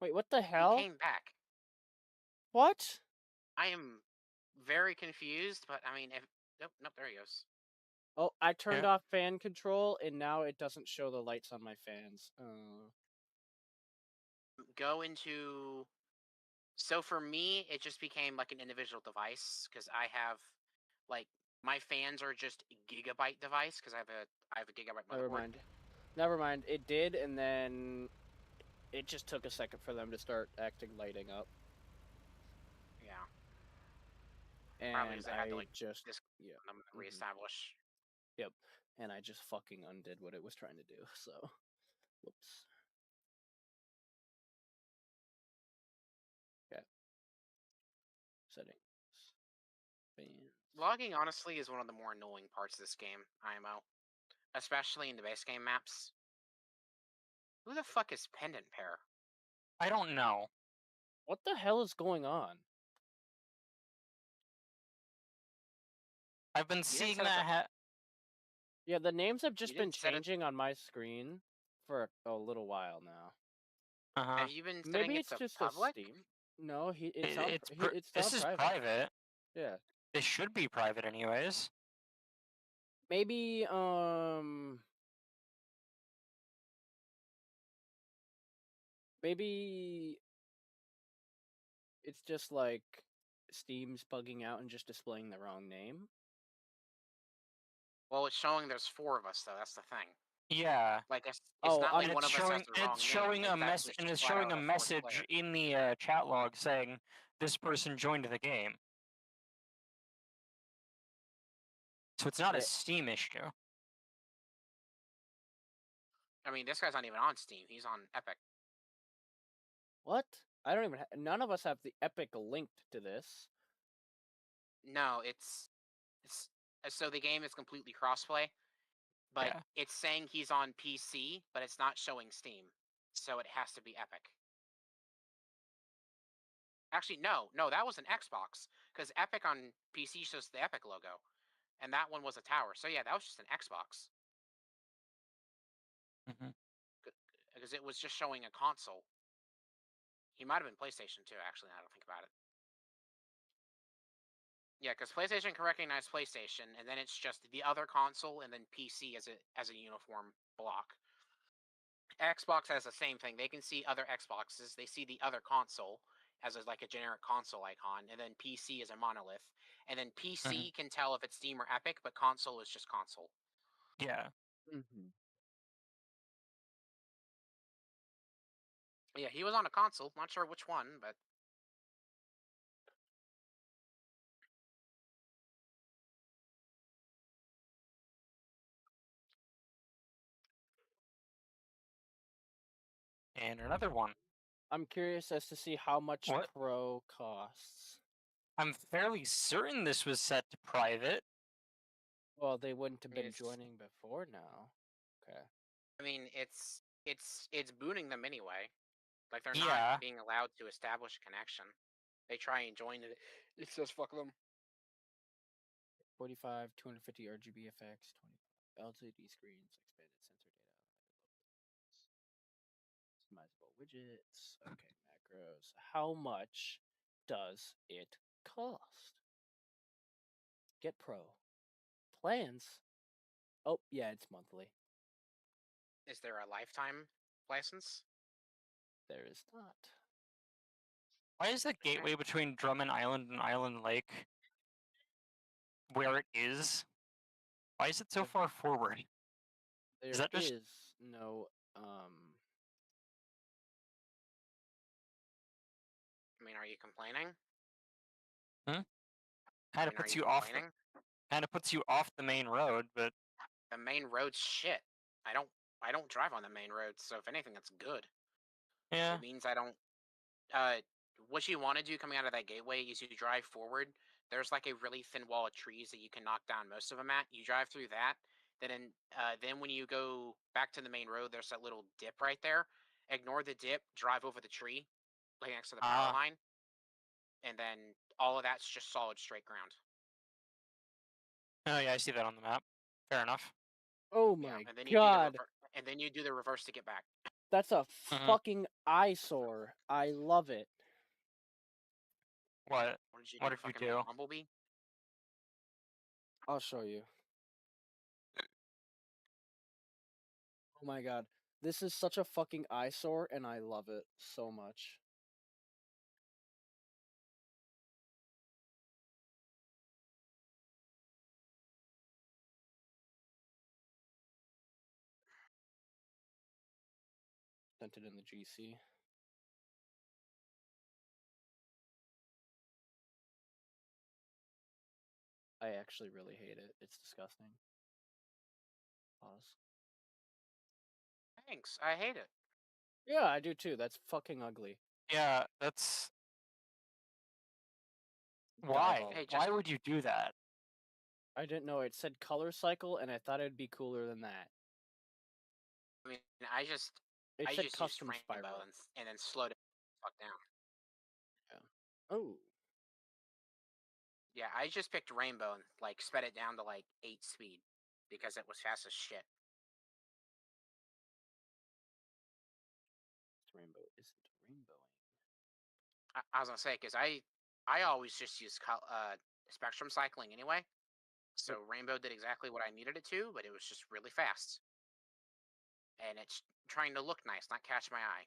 Wait, what the He hell? came back. What? I am very confused, but I mean, if nope, there he goes. Oh, I turned Yeah. off fan control, and now it doesn't show the lights on my fans. Go into. So for me, it just became like an individual device because I have, like, my fans are just gigabyte device because I have a gigabyte Never motherboard. mind. Never mind. It did, and then it just took a second for them to start acting lighting up. Yeah. Probably And because they had to I like just disconnect yeah. them and Mhm. reestablish. Yep. And I just fucking undid what it was trying to do. So, whoops. Okay. Settings. Fans. Logging honestly is one of the more annoying parts of this game, IMO, especially in the base game maps. Who the fuck is Pendant Pair? I don't know. What the hell is going on? I've been didn't seeing set up that. Yeah, the names have just been didn't set it- changing on my screen for a little while now. Uh-huh. Have you been setting Maybe it it's to just public? a Steam. No, It's it's this on is private. private. Yeah. This should be private anyways. Maybe maybe it's just like Steam's bugging out and just displaying the wrong name. Well, it's showing there's 4 of us though. That's the thing. Yeah. Like it's Oh, not like And one it's of us has showing the wrong it's name. showing a In fact, mess there's and just it's flat showing out a a 4th message player. in the chat log saying this person joined the game. So it's not a Yeah. Steam issue. I mean, this guy's not even on Steam. He's on Epic. What? I don't even. None of us have the Epic linked to this. No, it's so the game is completely crossplay, but Yeah. it's saying he's on PC, but it's not showing Steam, so it has to be Epic. Actually, no, that was an Xbox because Epic on PC shows the Epic logo, and that one was a tower. So yeah, that was just an Xbox Mm-hmm. because it was just showing a console. He might have been PlayStation too. Actually, now I don't think about it. Yeah, because PlayStation can recognize PlayStation, and then it's just the other console, and then PC as a uniform block. Xbox has the same thing. They can see other Xboxes. They see the other console as like a generic console icon, and then PC is a monolith. And then PC can tell if it's Steam or Epic, but console is just console. Yeah. Mm-hmm. Yeah, he was on a console. Not sure which one, but And another one. I'm curious as to see how much What? Pro costs. I'm fairly certain this was set to private. Well, they wouldn't have been It's- joining before now. Okay. I mean, it's booting them anyway. Like they're Yeah. not being allowed to establish a connection. They try and join it. It says fuck them. 45, 250 RGB effects, 20 LCD screens, expanded sensor data, customizable widgets. Okay, macros. How much does it cost? Get Pro. Plans. Oh, yeah, it's monthly. Is there a lifetime license? There is not. Why is the gateway between Drummond Island and Island Lake where it is? Why is it so far forward? There Is that just is no I mean, are you complaining? kind I of mean, are puts you you off complaining? kind of puts you off the main road, but The main road's shit. I don't drive on the main road, so if anything, that's good. yeah. It means I don't. What you want to do coming out of that gateway is you drive forward. There's like a really thin wall of trees that you can knock down most of them at. You drive through that. Then when you go back to the main road, there's that little dip right there. Ignore the dip. Drive over the tree, like next to the power line, and then all of that's just solid straight ground. Oh yeah, I see that on the map. Fair enough. Oh Yeah, my and then god. and then you do the reverse to get back. That's a Mhm. fucking eyesore. I love it. What? What did you What do? did you Fucking make do? Bumblebee? I'll show you. Oh my god. This is such a fucking eyesore, and I love it so much. Sent it in the GC. I actually really hate it. It's disgusting. Pause. Thanks. I hate it. Yeah, I do too. That's fucking ugly. Yeah, that's why. Diabolical. Hey, Why just would you do that? I didn't know it said color cycle, and I thought it'd be cooler than that. I mean, It I said just used custom Rainbow spiral. and then slowed it the fuck down. Yeah. Oh. Yeah, I just picked Rainbow and like sped it down to like 8 speed because it was fast as shit. This rainbow isn't rainbowing. I was gonna say because I always just use spectrum cycling anyway, so Yep. Rainbow did exactly what I needed it to, but it was just really fast, and it's trying to look nice, not catch my eye.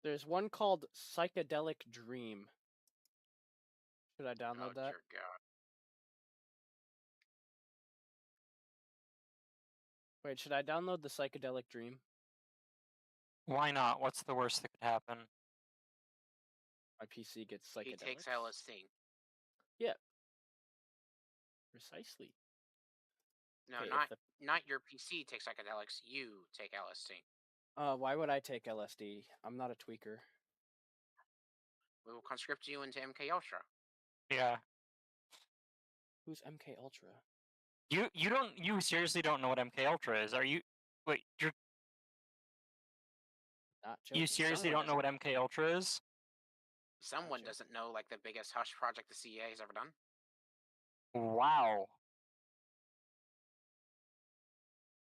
There's one called Psychedelic Dream. Should I download Oh that? dear God! Wait, should I download the Psychedelic Dream? Why not? What's the worst that could happen? My PC gets He takes psychedelics? LSD. Yeah. Precisely. No, Okay, not your PC takes psychedelics. You take LSD. why would I take LSD? I'm not a tweaker. We will conscript you into MK Ultra. Yeah. Who's MK Ultra? You seriously don't know what MK Ultra is? Are you wait, Not joking. you seriously Someone don't know what doesn't- MK Ultra is? Someone Gotcha. doesn't know like the biggest hush project the CIA has ever done. Wow.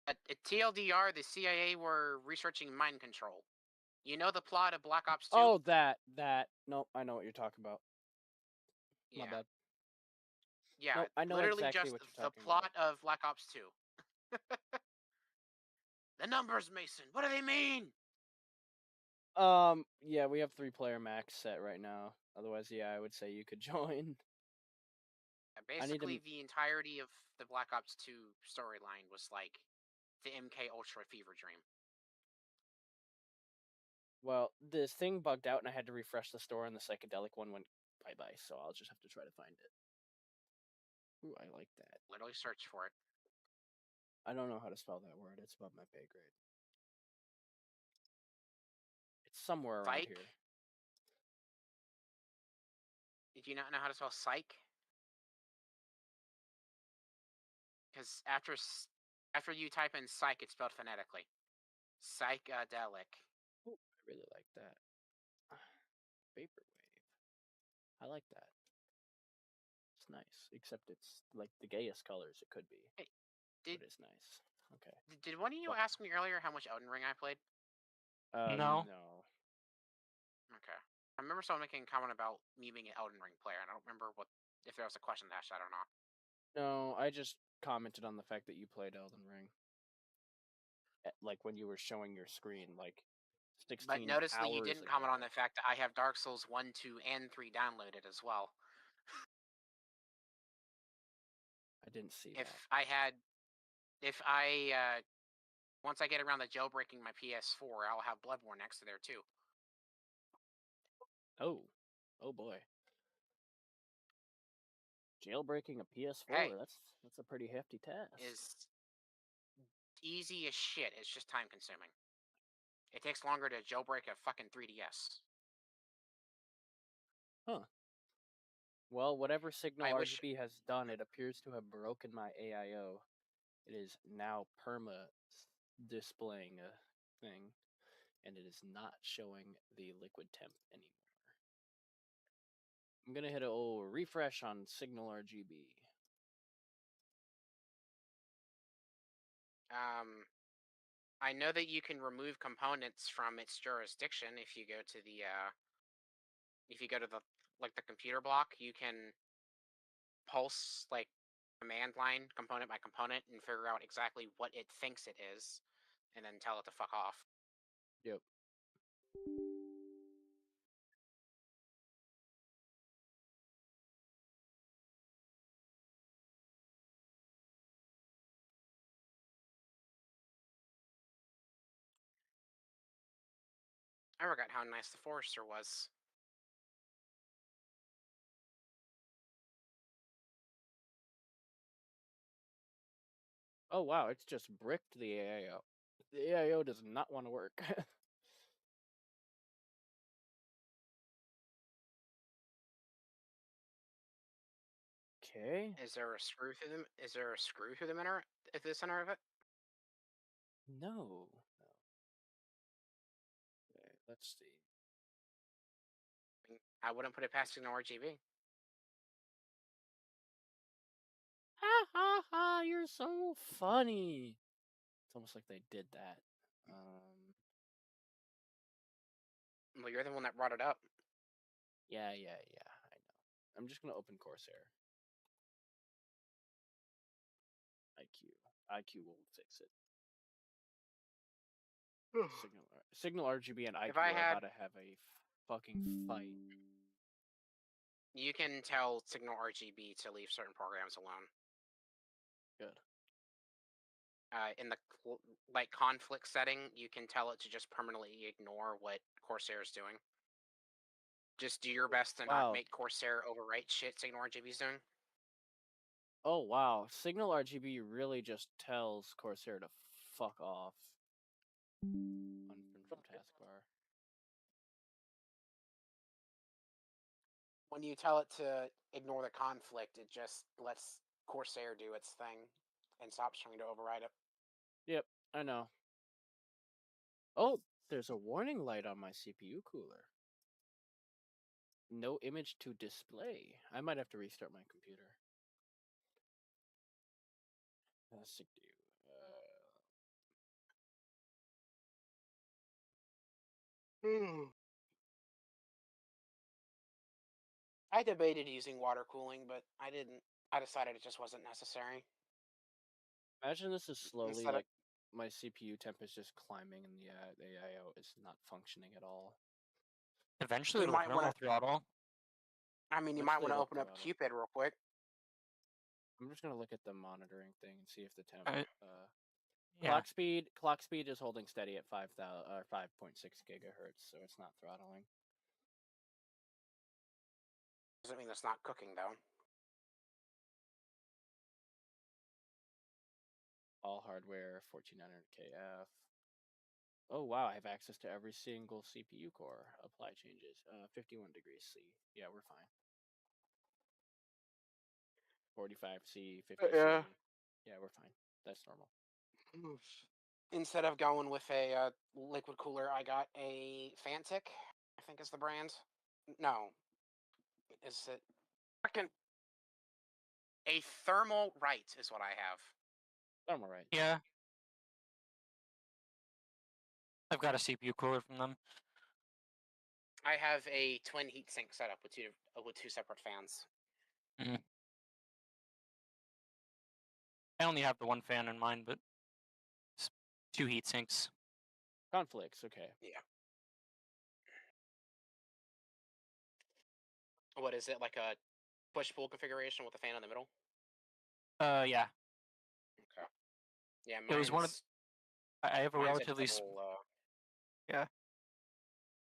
At TLDR, the CIA were researching mind control. You know the plot of Black Ops 2? Oh, that. Nope, I know what you're talking about. My Yeah. bad. Yeah, Nope, I know literally exactly just what you're the talking plot about. of Black Ops 2. The numbers, Mason. What do they mean? Yeah, we have 3-player max set right now. Otherwise, yeah, I would say you could join. I need to. Basically, the entirety of the Black Ops 2 storyline was like the MK Ultra fever dream. Well, this thing bugged out and I had to refresh the store and the psychedelic one went bye-bye, so I'll just have to try to find it. Ooh, I like that. Literally search for it. I don't know how to spell that word. It's above my pay grade. It's somewhere around Psych? here. Did you not know how to spell psych? Because after you type in psych, it's spelled phonetically. Psychedelic. Ooh, I really like that. Vaporwave. I like that. It's nice, except it's like the gayest colors it could be. Hey, but did it's nice. Okay. did one of you What? ask me earlier how much Elden Ring I played? No. No. Okay. I remember someone making a comment about me being an Elden Ring player, and I don't remember if there was a question attached to that or not. No, I just commented on the fact that you played Elden Ring. Like when you were showing your screen, like 16 But noticeably, you hours didn't ago. comment on the fact that I have Dark Souls 1, 2, and 3 downloaded as well. I didn't see If that. once I get around to jailbreaking my PS4, I'll have Bloodborne next to there too. Oh. Oh boy. Jailbreaking a PS4, Hey, that's a pretty hefty task. is easy as shit. It's just time consuming. It takes longer to jailbreak a fucking 3DS. Well, whatever signal I wish- RGB has done, it appears to have broken my AIO. It is now displaying a thing, and it is not showing the liquid temp anymore. I'm gonna hit a refresh on signal RGB. I know that you can remove components from its jurisdiction if you go to the the computer block. You can pulse like command line component by component and figure out exactly what it thinks it is, and then tell it to fuck off. Yep. I forgot how nice the Forester was. Oh wow, it's just bricked the AIO. The AIO does not want to work. Okay. Is there a screw through them? Is there a screw through the center? At the center of it? No. Okay, let's see. I wouldn't put it past Signal RGB. Ha ha ha! You're so funny. It's almost like they did that. Well, you're the one that brought it up. Yeah. I know. I'm just gonna open Corsair. IQ will fix it. Signal RGB and IQ If I are had- about to have a fucking fight. You can tell Signal RGB to leave certain programs alone. Good. In the conflict setting, you can tell it to just permanently ignore what Corsair is doing. Just do your best to Wow. not make Corsair overwrite shit Signal RGB is doing. Oh wow, Signal RGB really just tells Corsair to fuck off. Unfriend from taskbar. When you tell it to ignore the conflict, it just lets Corsair do its thing and stops trying to override it. Yep, I know. Oh, there's a warning light on my CPU cooler. No image to display. I might have to restart my computer. Sick dude. I debated using water cooling, but I didn't. I decided it just wasn't necessary. Imagine this is slowly Instead of- like my CPU temp is just climbing and the AIO is not functioning at all. Eventually, You it'll might wanna- thermal throttle. I mean, you might Eventually want to it'll open up throttle. Cupid real quick. I'm just gonna look at the monitoring thing and see if the temp. Yeah. Clock speed is holding steady at 5.6 gigahertz, so it's not throttling. Doesn't mean it's not cooking though. All hardware 1400 KF. Oh wow, I have access to every single CPU core. Apply changes. 51 degrees C. Yeah, we're fine. 45C, 50C. Yeah. Yeah, we're fine. That's normal. Instead of going with a liquid cooler, I got a Fantic, I think is the brand. No. Is it fucking a thermal right is what I have. I'm alright. Yeah. I've got a CPU cooler from them. I have a twin heatsink setup with two separate fans. I only have the one fan in mine, but it's 2 heat sinks. Conflicts, okay. Yeah. What is it, like a push-pull configuration with a fan in the middle? Yeah. Okay. Yeah, It was one of. I have a mine's relatively. Yeah.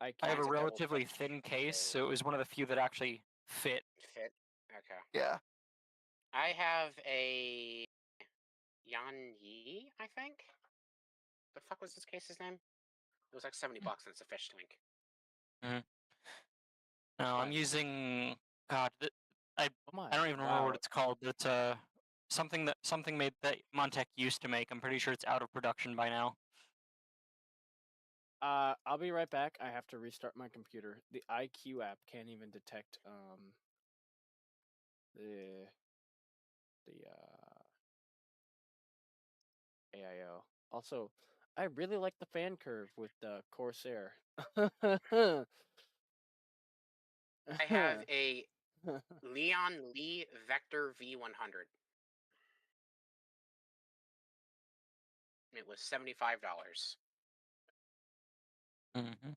I have a Mine's a double relatively pitch, thin case, so- so it was one of the few that actually fit. fit. Okay. Yeah. I have a Yan Yi, I think. The fuck was this case's name? It was like $70 and it's a fish tank. No, I'm Fine. using. God, I Oh I don't even remember wow. what it's called, but it's something made that Montech used to make. I'm pretty sure it's out of production by now. I'll be right back. I have to restart my computer. The IQ app can't even detect the AIO. Also, I really like the fan curve with the Corsair. I have a Leon Lee Vector V100. It was $75. Mm-hmm.